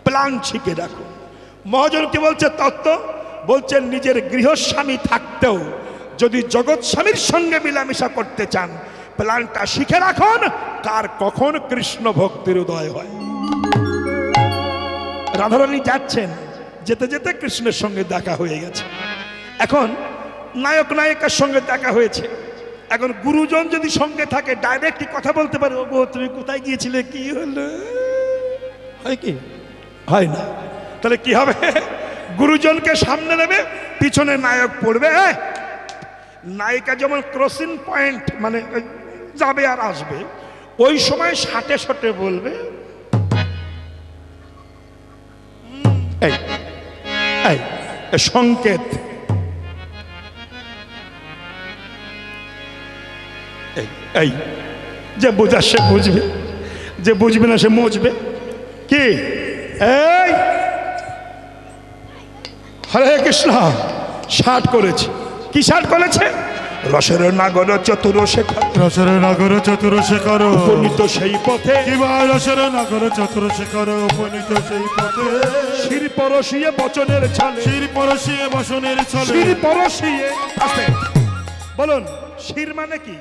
প্ল্যান শিখে রাখুন। মহাজন কি বলছে তত্ত্ব? বলছেন নিজের গৃহস্বামী থাকতেও যদি জগৎ স্বামীর সঙ্গে মিলামিশা করতে চান, প্ল্যানটা শিখে রাখুন, কার কখন কৃষ্ণ ভক্তির উদয় হয়। রাধারানী যাচ্ছেন, যেতে যেতে কৃষ্ণের সঙ্গে দেখা হয়ে গেছে। এখন নায়ক নায়িকার সঙ্গে দেখা হয়েছে। এখন গুরুজন যদি সঙ্গে থাকে, ডাইরেক্টলি কথা বলতে পারে, ও গো তুমি কোথায় গিয়েছিলে, কি হলো, হয় কি? হয় না। তাহলে কি হবে? গুরুজনকে সামনে নেবে, পিছনে নায়ক পড়বে। নায়িকা যেমন ক্রসিং পয়েন্ট, মানে যাবে আর আসবে, ওই সময় সাটে সাটে বলবে, এই এই সংকেত, এই যে বোঝার সে বুঝবে, যে বুঝবে না সে মজবে। কি এই হরে কৃষ্ণ ষাট করেছে। কি ষাট করেছে? রসের নাগর চতুর শেখর, রসের নাগর চতুর শেখর উপনীত সেই পথে, কিবা রসের নাগর চতুর শেখর উপনীত সেই পথে, শির পরশিয়ে বচনের ছলে, শির পরশিয়ে বসনের ছলে, শির পরশিয়ে। আস্তে বলুন, শির মানে কি?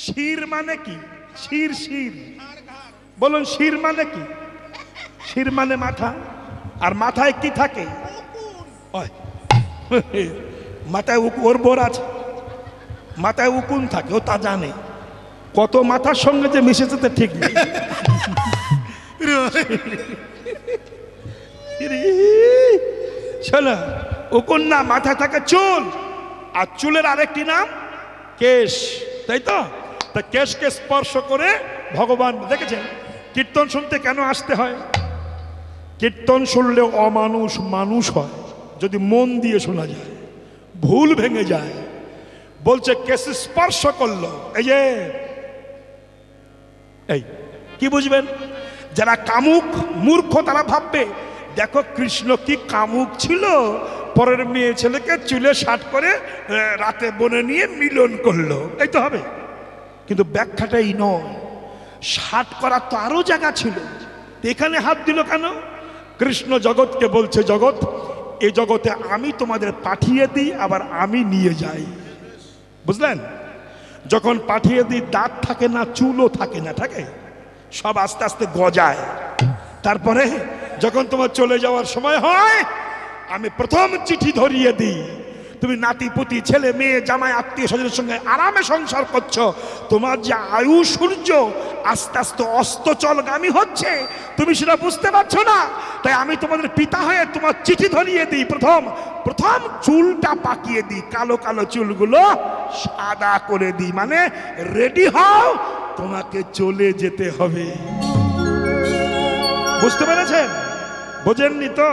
শির মানে কি? শির শির বলুন, শির মানে কি? শির মানে মাথা। আর মাথায় কি থাকে? ওই, মাথায় ওর বোর আছে, মাথায় উকুন থাকে, ও তা জানে। কত মাথার সঙ্গে যে মিশেছে তো ঠিক নেই। শোনো, উকুন না, মাথায় থাকে চুল, আর চুলের আরেকটি নাম কেশ, তাই তো? তা কেশকে স্পর্শ করে ভগবান দেখেছেন। কীর্তন শুনতে কেন আসতে হয়? কীর্তন শুনলে অমানুষ মানুষ হয় যদি মন দিয়ে শোনা যায়, ভুল ভেঙে যায়। বলছে কেশ স্পর্শ করলো, এই যে এই কি বুঝবেন? যারা কামুক মূর্খ তারা ভাববে দেখো কৃষ্ণ কি কামুক ছিল, পরের মেয়ে ছেলেকে চুলে শাট করে রাতে বনে নিয়ে মিলন করলো, এই তো হবে। কিন্তু ব্যাখ্যাটাই নয়। শাট করার তো আরো জায়গা ছিল, এখানে হাত দিল কেন? কৃষ্ণ জগৎকে বলছে, জগৎ, এই জগতে আমি তোমাদের পাঠিয়ে দিই, আবার আমি নিয়ে যাই। বুঝলেন? যখন পাঠিয়ে দিই দাঁত থাকে না, চুলও থাকে না, থাকে সব আস্তে আস্তে গজায়। তারপরে যখন তোমার চলে যাওয়ার সময় হয়, আমি প্রথম চিঠি ধরিয়ে দিই। তুমি নাতি পুতি ছেলে মেয়ে জামাই আত্মীয় স্বজনের সঙ্গে আরামে সংসার করছো, তোমার যে আয়ু সূর্য আস্তে আস্তে অস্তচলগামী হচ্ছে, তুমি সেটা বুঝতে পারছো না। তাই আমি তোমাদের পিতা হয়ে তোমার চিঠি ধরিয়ে দিই, প্রথম প্রথম চুলটা পাকিয়ে দিই, কালো কালো চুলগুলো সাদা করে দিই, মানে রেডি হও, তোমাকে চলে যেতে হবে। বুঝতে পেরেছেন? বোঝেননি তো?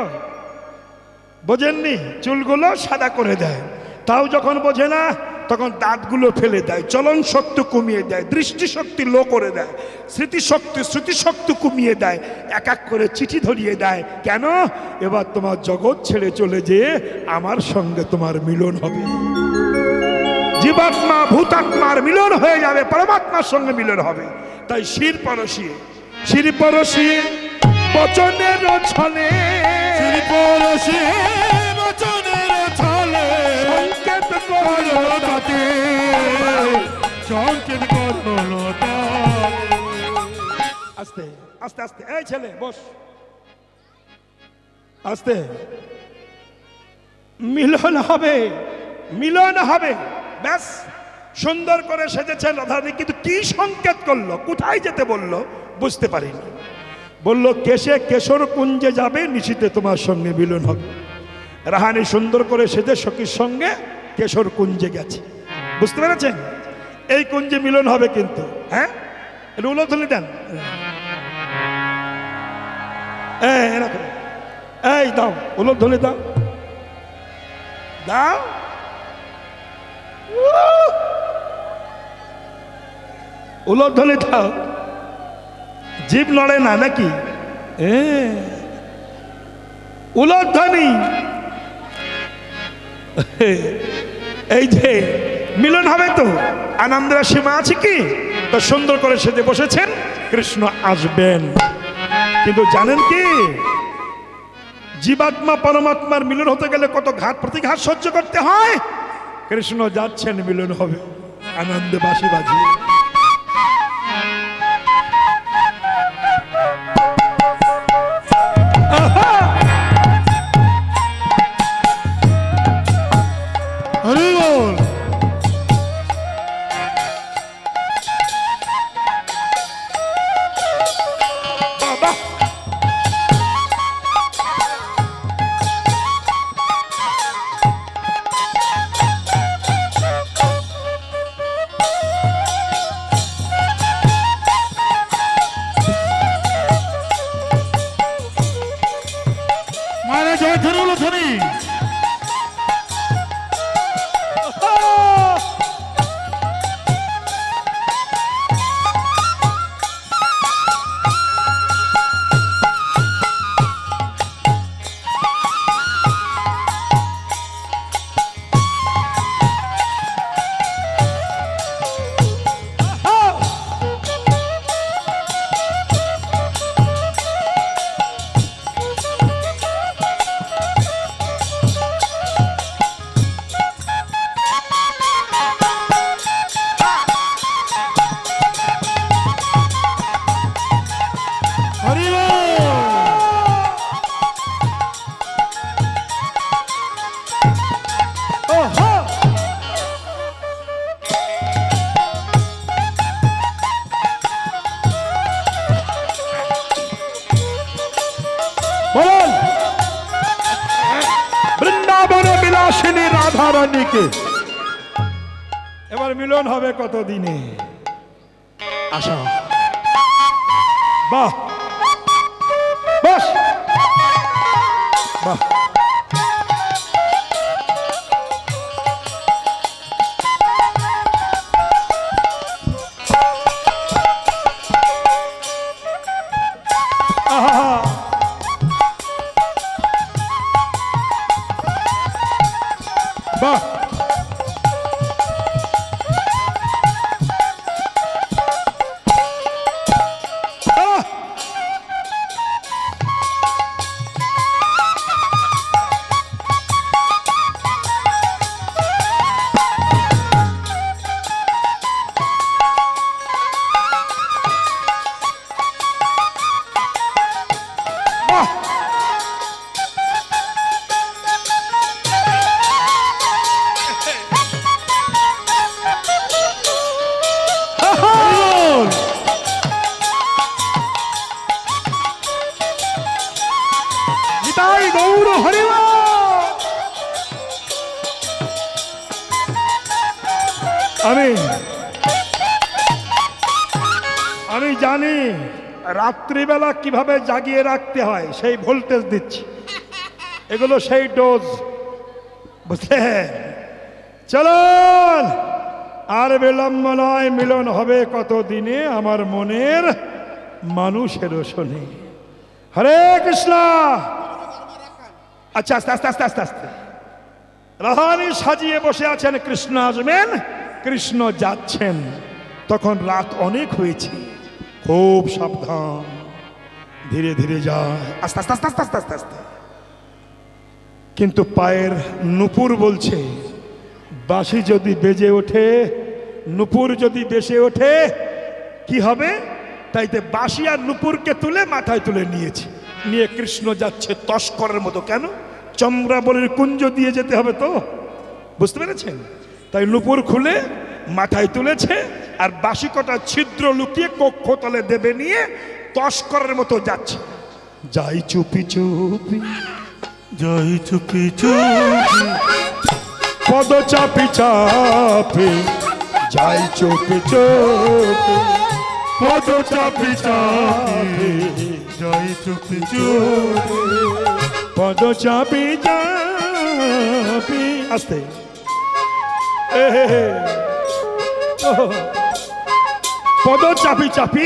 বোঝেননি? চুলগুলো সাদা করে দেয়। তাও যখন বোঝে না তখন দাঁতগুলো ফেলে দেয়, চলন শক্তি কমিয়ে দেয়, দৃষ্টিশক্তি লো করে দেয়, স্মৃতিশক্তি কমিয়ে দেয়, এক এক করে চিঠি ধরিয়ে দেয়। কেন? এবার তোমার জগৎ ছেড়ে চলে যেয়ে আমার সঙ্গে তোমার মিলন হবে। জীবাত্মা ভূতাত্মার মিলন হয়ে যাবে, পরমাত্মার সঙ্গে মিলন হবে। তাই শির পরশিয়ে বচনের ছলে, সংকেত করো তাতে, সংকেত করলো আস্তে আস্তে আস্তে, এই ছেলে বস, আস্তে। মিলন হবে, মিলন হবে, ব্যাস। সুন্দর করে সেজেছেন রাধারানী, কিন্তু কি সংকেত করলো, কোথায় যেতে বললো বুঝতে পারিনি। বললো কেশে কেশর কুঞ্জে যাবে, নিশিতে তোমার সঙ্গে মিলন হবে। রাহানি সুন্দর করে সেজে সখীর সঙ্গে কেশর কুঞ্জে গেছে, বুঝতে পেরেছেন? এই কুঞ্জে মিলন হবে কিন্তু। হ্যাঁ, উলোধ্বনি দেন, এরকম, এই দাও উলোধ্বনি দাও, দাও। উলোধ্বনি দাও, জীব নড়ে না নাকি? উলোধ্বনি, এই যে মিলন হবে তো, আনন্দের সীমা আছে কি? তো সুন্দর করে সেজে বসেছেন, কৃষ্ণ আসবেন। কিন্তু জানেন কি, জীবাত্মা পরমাত্মার মিলন হতে গেলে কত ঘাত প্রতিঘাত সহ্য করতে হয়। কৃষ্ণ যাচ্ছেন, মিলন হবে, আনন্দে বাঁশি বাজিয়ে। হরি বল। বাবা, রানীকে। এবার মিলন হবে কত দিনে? আসা বাহ বাস বাহ আহা বাহ নিতাই গৌর হরিবল। আমি জানি রাত্রিবেলা কিভাবে জাগিয়ে রাখতে হয়, সেই ভোল্টেজ দিচ্ছি। এগুলো সেই ডোজ, বুঝলে? চলুন, আর বিলম্ব নয়, মিলন হবে কত দিনে আমার মনের মানুষেরও শোনে। হরে কৃষ্ণ। আচ্ছা, আস্তে আস্তে আস্তে আস্তে আস্তে রাহানি সাজিয়ে বসে আছেন, কৃষ্ণ আসবেন, কৃষ্ণ যাচ্ছেন। তখন রাত অনেক হয়েছে, খুব সাবধান, ধীরে ধীরে যায়, আস্তে আস্তে আস্তে আস্তে আস্তে আস্তে আস্তে। কিন্তু পায়ের নুপুর বলছে, বাঁশি যদি বেজে ওঠে, নুপুর যদি বেসে ওঠে কি হবে? তাইতে বাঁশি আর নুপুরকে তুলে মাথায় তুলে নিয়েছে, নিয়ে কৃষ্ণ যাচ্ছে তস্করের মতো। কেন? চন্দ্রাবলীর কুঞ্জ দিয়ে যেতে হবে তো, বুঝতে পেরেছেন? তাই নুপুর খুলে মাথায় তুলেছে, আর বাঁশি কটা ছিদ্র লুকিয়ে কক্ষতলে দেবে নিয়ে তস্করের মতো যাচ্ছে। যাই চুপি চুপি, যাই চুপি চুপি, পদ চাপি চাপি, যাই চুপি চুপি, পদ চাপি চাপি, যাই চুপি চুপি, পদ চাপি চাপি, আস্তে পদ চাপি চাপি,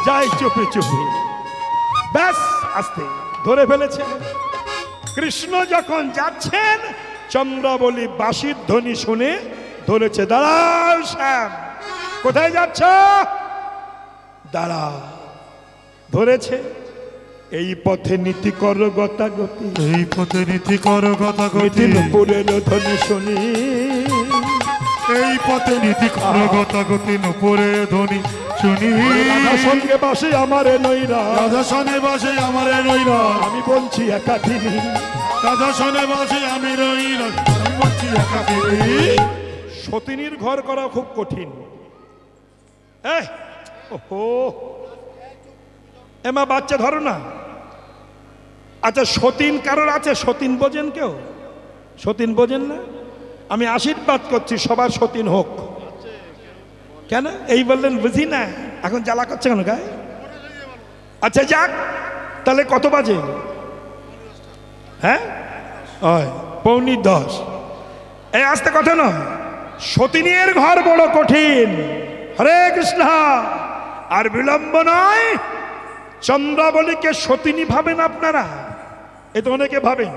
যাই চুপি চুপি, ব্যাস আস্তে ধরে ফেলেছে। কৃষ্ণ যখন যাচ্ছেন, চন্দ্রাবলী বাঁশির ধ্বনি শুনে ধরেছে। দাঁড়াও শ্যাম, কোথায় যাচ্ছ? দাঁড়া। ধরেছে, এই পথে নীতি কর গতাগতি, এই পথে নীতি কর গতাগতি, নুপুরের ধ্বনি শুনি, এই পথে নীতি কর গতাগতি, নুপুরের ধ্বনি শুনি। রাধা সঙ্গে বাসে আমারে নইরা, রাধা সনে বাসে আমারে নইরা, আমি বলছি একাকিনী, রাধা সনে বাসে আমি রইরা, আমি বলছি একাকিনী। সতিনীর ঘর করা খুব কঠিন। ওহো, এমা বাচ্চা ধরো না। আচ্ছা, সতীন কারোর আছে? সতীন বোঝেন কেউ? সতীন বোঝেন না? আমি আশীর্বাদ করছি সবার সতীন হোক। কেন এই বললেন? বুঝি না, এখন জ্বালা করছে কেন গায়ে? আচ্ছা যাক, তাহলে কত বাজে? হ্যাঁ, পৌনি 10। এই আসতে কথা নয়, সতীনের ঘর বড় কঠিন। হরে কৃষ্ণ। আর বিলম্ব নয়, চন্দ্রাবলীকে সতিনী ভাবেন আপনারা? এ তো অনেকে ভাবেন।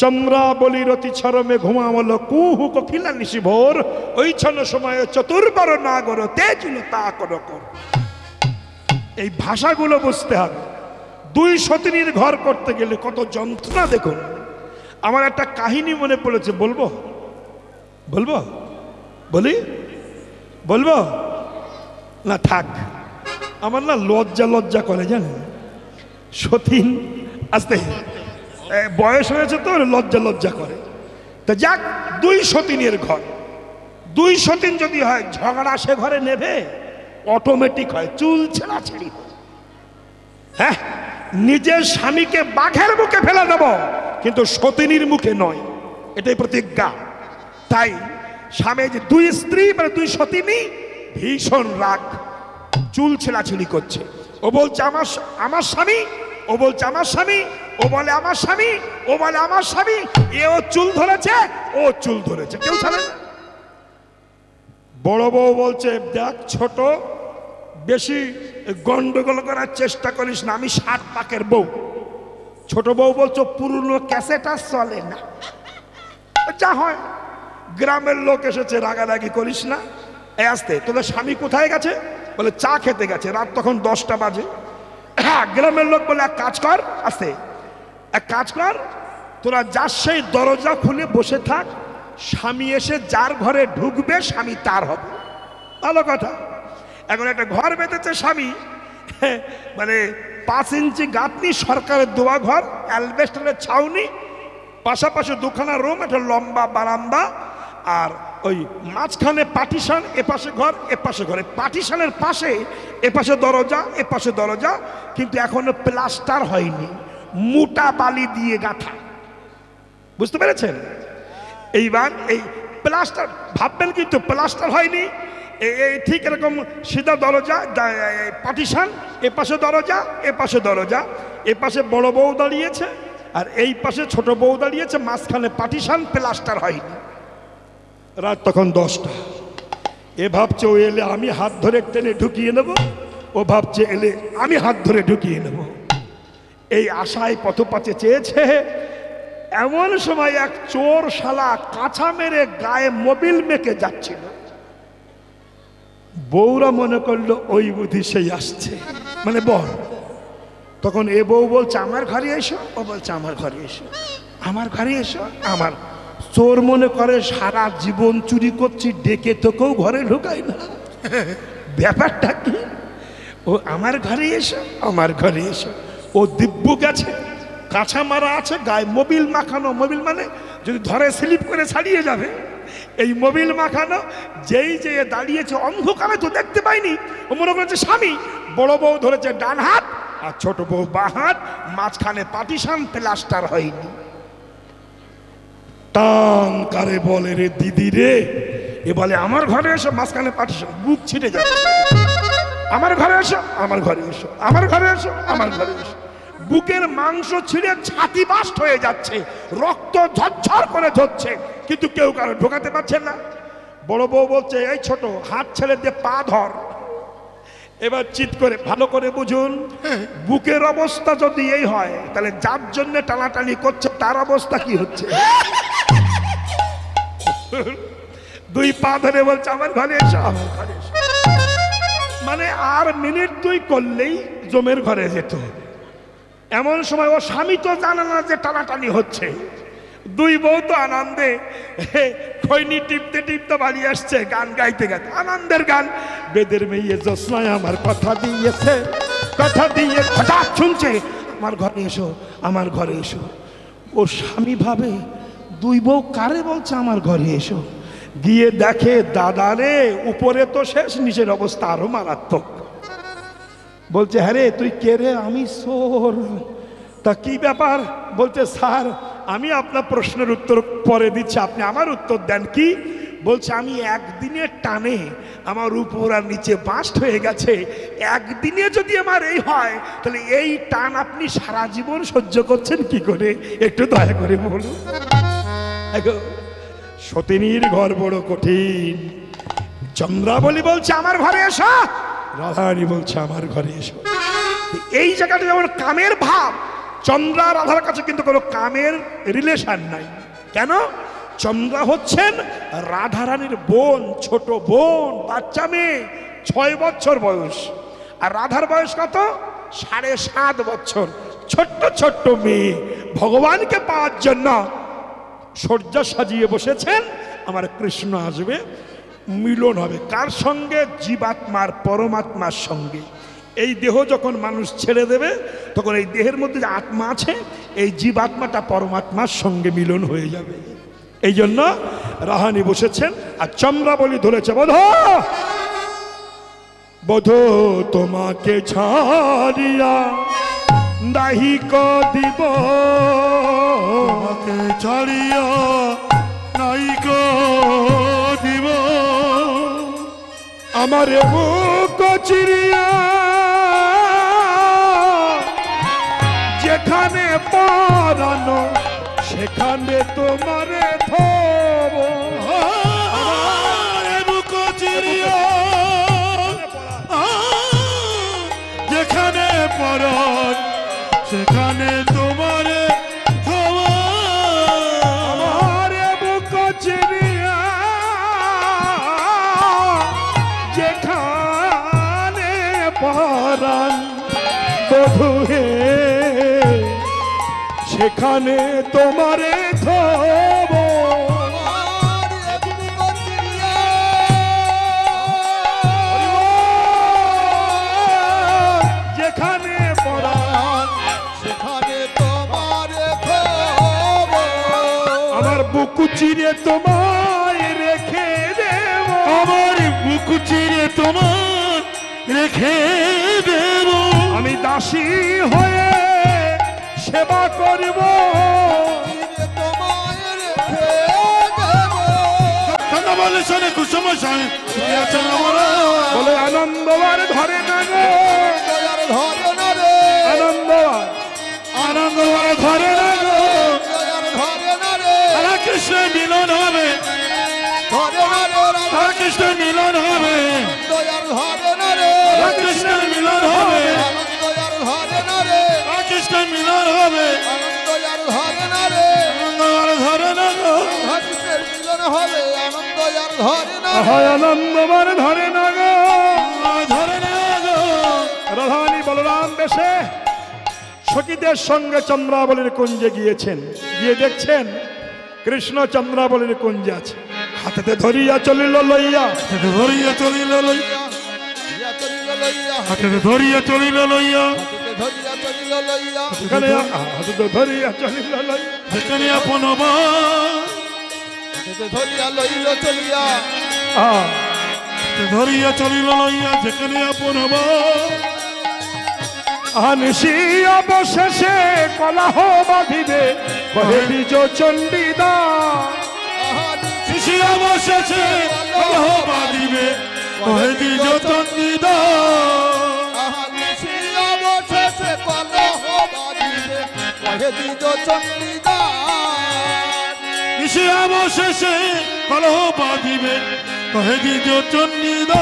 চন্দ্রাবলীর অতি ছরমে ঘুমামল কুহু কখিলা নিশি ভোর, ওই ছন সময় চতুর্বার নাগর তেজুল তা কর। এই ভাষাগুলো বুঝতে হবে। দুই সতিনীর ঘর করতে গেলে কত যন্ত্রণা দেখুন। আমার একটা কাহিনী মনে পড়েছে, বলবো? বলবো? বলি? বলবো না থাক, আমার না লজ্জা লজ্জা করে জানেন। সতীন আসতে বয়স হয়েছে তো, লজ্জা লজ্জা করে। তা যাক, দুই সতীনের ঘর। দুই সতীন যদি হয়, ঝগড়া সে ঘরে নেবে অটোমেটিক হয়, চুল ছেঁড়াছেড়ি। হ্যাঁ, নিজের স্বামীকে বাঘের মুখে ফেলে দেব, কিন্তু সতীনীর মুখে নয়, এটাই প্রতিজ্ঞা। তাই স্বামী যে দুই স্ত্রী মানে দুই সতীনী ভীষণ রাগ, চুল ছেলাছেলি করছে। ও বলছে আমার স্বামী, ও বলছে আমার স্বামী, ও বলে আমার স্বামী, ও বলে আমার স্বামী। এ ও চুল ধরেছে, ও চুল ধরেছে, কেউ ছাড়ে না। বড় বউ বলছে দেখ ছোট, বেশি গন্ডগোল করার চেষ্টা করিস না, আমি 60 পাকের বউ। ছোট বউ বলছো পুরনো ক্যাসেট আর চলে না। যা হয়, গ্রামের লোক এসেছে, রাগারাগি করিস না। এই আসতে, তোদের স্বামী কোথায় গেছে? বলে চা খেতে গেছে, রাত তখন 10টা বাজে। হ্যাঁ, গ্রামের লোক বলে এক কাজ কর, আসতে এক কাজ কর, তোরা যার সেই দরজা খুলে বসে থাক, স্বামী এসে যার ঘরে ঢুকবে স্বামী তার হবে। ভালো কথা। এখন একটা ঘর বেঁধেছে স্বামী, মানে 5 ইঞ্চি গাঁথনি, সরকারের দোয়া ঘর, অ্যালবেস্টারের ছাউনি, পাশাপাশি 2খানা রুম, একটা লম্বা বারান্দা, আর ওই মাঝখানে পার্টিশন, এপাশে ঘর এপাশে ঘরে, পার্টিশনের পাশে এপাশে দরজা এপাশে দরজা, কিন্তু এখনো প্লাস্টার হয়নি, মোটা বালি দিয়ে গাঁথা। বুঝতে পেরেছেন? এইবার এই প্লাস্টার ভাববেন, কিন্তু প্লাস্টার হয়নি। এই ঠিক এরকম সিধা দরজা, পার্টিশন, এপাশে দরজা এপাশে দরজা, এপাশে বড় বউ দাঁড়িয়েছে আর এই পাশে ছোট বউ দাঁড়িয়েছে, মাঝখানে পার্টিশন, প্লাস্টার হয়নি। রাত তখন 10টা। এ ভাবছে ও এলে আমি হাত ধরে টেনে ঢুকিয়ে নেব, ও ভাবছে এলে আমি হাত ধরে ঢুকিয়ে নেব। এই আশায় পথপাচে চেয়েছে। এমন সময় এক চোর শালা কাঁচা মেরে গায়ে মোবিল মেখে যাচ্ছিল। বউরা মনে করলো ওই বুদ্ধি সেই আসছে, মানে বর। তখন এ বউ বলছে আমার ঘরে এসো, ও বলছে আমার ঘরে এসো, আমার ঘরে এসো। আমার চোর মনে করে সারা জীবন চুরি করছি, ডেকে তোকেও ঘরে ঢোকায় না। ব্যাপারটা কি? ও আমার ঘরে এসো, আমার ঘরে এসো। ও দিব্য গেছে, কাঁচা মারা আছে, গায়ে মোবিল মাখানো, মোবিল মানে যদি ধরে স্লিপ করে ছাড়িয়ে যাবে, এই মোবিল মাখানো। যেই যে দাঁড়িয়েছে অন্ধকারে তো দেখতে পাইনি, ও মনে করেছে স্বামী। বড় বউ ধরেছে ডান হাত আর ছোট বউ বাঁ হাত, মাঝখানে পার্টিশন, প্লাস্টার হয়নি। টান কারে বলে রে দিদি রে, এ বলে আমার ঘরে এসো, মাঝখানে পার্টিশন, বুক ছিটে যাচ্ছে। আমার ঘরে এসো, আমার ঘরে এসো, আমার ঘরে এসো, আমার ঘরে এসো। বুকের মাংস ছিঁড়ে ছাতি বাস্ট হয়ে যাচ্ছে, রক্ত ঝরঝর করে ঝরছে, কিন্তু কেউ কারো ঢোকাতে পারছে না। বড় বউ বলছে এই ছোট, হাত ছেড়ে দিয়ে পা ধর। এবার চিৎ করে ভালো করে বুঝুন, বুকের অবস্থা যদি এই হয়, তাহলে যার জন্য টানাটানি করছে তার অবস্থা কি হচ্ছে। দুই পা ধরে বলছে আমার ঘরে এসো, আমার ঘরে এসো। মানে আর মিনিট 2 করলেই জমের ঘরে যেত। এমন সময় ও স্বামী তো জানে না যে টানাটানি হচ্ছে। দুই বউ তো আনন্দে খৈনি টিপতে টিপতে বাড়ি আসছে, গান গাইতে গাইতে, আনন্দের গান। বেদের মেয়ে জোৎস্নায় আমার কথা দিয়েছে, কথা দিয়ে হঠাৎ শুনছে আমার ঘরে এসো, আমার ঘরে এসো। ও স্বামী ভাবে দুই বউ কারে বলছে আমার ঘরে এসো। গিয়ে দেখে দাদা রে, উপরে তো শেষ, নিচের অবস্থা আরো মারাত্মক। বলছে হ্যাঁ রে তুই কে রে? আমি চোর। তা কি ব্যাপার? বলছে স্যার আমি আপনার প্রশ্নের উত্তর পরে দিচ্ছি, আপনি আমার উত্তর দেন। কি? বলছে আমি একদিনের টানে আমার উপর আর নিচে বাস্ট হয়ে গেছে। একদিনে যদি আমার এই হয়, তাহলে এই টান আপনি সারা জীবন সহ্য করছেন কি করে? একটু দয়া করে বলুন। সতিনীর ঘর বড় কঠিন। চন্দ্রাবলী বলছে আমার ঘরে এসো, রাধারানী বলছে আমার ঘরে এসো। এই জায়গাটা যেমন কামের ভাব, চন্দ্রা রাধার কাছে কিন্তু কোনো কামের রিলেশন নাই। কেন? চন্দ্রা হচ্ছেন রাধারানীর বোন, ছোট বোন, বাচ্চা মেয়ে, 6 বছর বয়স। আর রাধার বয়স কত? 7.5 বছর। ছোট্ট ছোট্ট মেয়ে ভগবানকে পাওয়ার জন্য সজ্জা সাজিয়ে বসেছেন। আমার কৃষ্ণ আসবে, মিলন হবে কার সঙ্গে? জীবাত্মার পরমাত্মার সঙ্গে। এই দেহ যখন মানুষ ছেড়ে দেবে, তখন এই দেহের মধ্যে যে আত্মা আছে, এই জীবাত্মাটা পরমাত্মার সঙ্গে মিলন হয়ে যাবে। এই জন্য রাহানি বসেছেন আর চন্দ্রাবলী ধরেছে বোধ বোধ তোমাকে ছাড়িয়া নাহি দিব, তোমাকে ছাড়িয়া নাই গো আমার বুক চিরিয়া যেখানে পরানো সেখানে তোমারে থব। আমার বুক চিরিয়া যেখানে পরান সেখানে তোমারে থব। আমার বুক চিরিয়া যেখানে পরান বধূ হে সেখানে তোমারে থব। যেখানে পরান সেখানে তোমার খবর। আমার বুক চিরে তোমায় রেখে দেব। আমার বুক চিরে তোমার রেখে দেব। আমি দাসী হয়ে সেবা করব। চিরে তোমায় রেখে দেব। কথা বলে শোনে কুসুম সাই আছেন আমরা। বলে আনন্দবার ধরে না গো, দয়ার ধরে না রে, আনন্দবার আনন্দ ধরে না গো। দয়ার ধরে না রে, রাধা কৃষ্ণ মিলন হবে, ধরে না রে, রাধা কৃষ্ণ মিলন হবে, দয়ার ধরে না রে, রাধা কৃষ্ণ মিলন হবে, দয়ার ধরে না রে, রাধা কৃষ্ণ মিলন হবে। দয়ার ধরে না রে, আনন্দ ধরে না গো। ভক্তের মিলন হবে, আনন্দ আর ধরে না রে। হয় আনন্দবার ধরে না গো। ধরে না গো। রাধারানী বলরাম বেশে সখীদের সঙ্গে চন্দ্রাবলীর কুঞ্জে গিয়েছেন। গিয়ে দেখছেন কৃষ্ণ চন্দ্রাবলীর কুঞ্জে আছে। হাতেতে ধরিয়া চলিল লইয়া, ধরিয়া চলিল লইয়া, ইয়া চলিল লইয়া, হাতে ধরিয়া চলিল লইয়া, হাতে ধরিয়া চলিল লইয়া, এখানে হাতেতে ধরিয়া চলিল লইয়া। যেখানে আপন মা, হাতে ধরিয়া লইল চলিয়া, ধরিয়া চলিল লইয়া, যেখানে আপন মা। আনসি অবশেষে কলাহ বাঁধিবে কহে নিজ চণ্ডীদা। শিশি অবশেষে কলহ বাঁধিবে কহে দ্বিজ চণ্ডীদা। অবশেষে কলহ বাঁধিবে কহে দ্বিজ চণ্ডীদাস। শিশি অবশেষে কলহ বাঁধিবে কহে দ্বিজ চণ্ডীদা।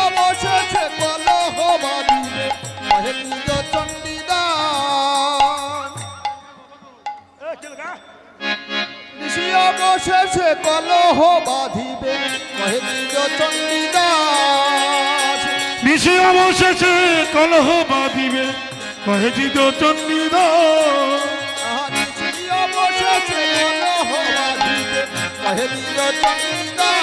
অবশেষে কলহ বাঁধিবে কহে দ্বিজ চণ্ডীদাস। অবশেষে কলহ বাঁধিবে কহে দ্বিজ চণ্ডীদাস। শিশি অবশেষে কলহ বাঁধিবে কহে দ্বিজ চণ্ডীদা। অবশেষে কলহ বাঁধিবে কহে দ্বিজ চণ্ডীদাস।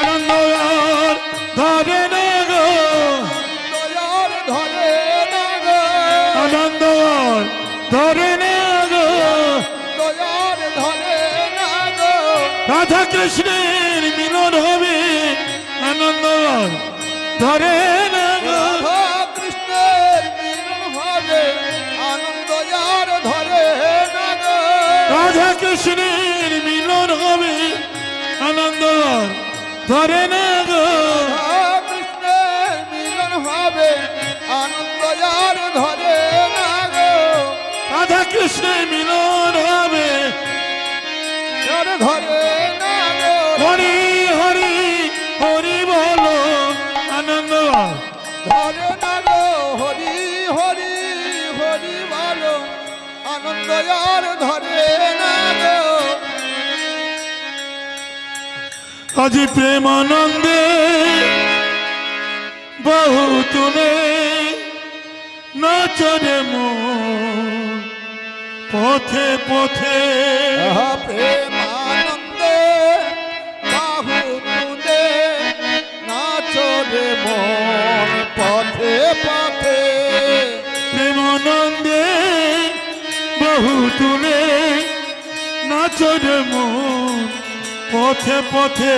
আনন্দ আর ধরে না গো, দয়ার ধরে না গো, আনন্দ আর ধরে না গো। দয়ার ধরে না গো, রাধা কৃষ্ণের মিলন হবে, আনন্দ আর ধরে না গো। রাধা কৃষ্ণের মিলন হবে, আনন্দ আর ধরে না গো। রাধা কৃষ্ণের মিলন হবে, আনন্দ আর ধরে না গো। রাধা কৃষ্ণের মিলন হবে, আনন্দ আর ধরে না গো। রাধা কৃষ্ণের মিলন হবে, আর ধরে না গো। হরি হরি হরি বলো, আনন্দ আর ধরে না গো, হরি হরি হরি বলো, আনন্দ আর ধরে না গো। আজি প্রেমানন্দে বহু তুলে নাচরে মন পথে পথে। প্রেমানন্দে বাহু তুলে নাচো রে মন পথে পথে। প্রেমানন্দে বহু তুলে নাচরে মন পথে পথে।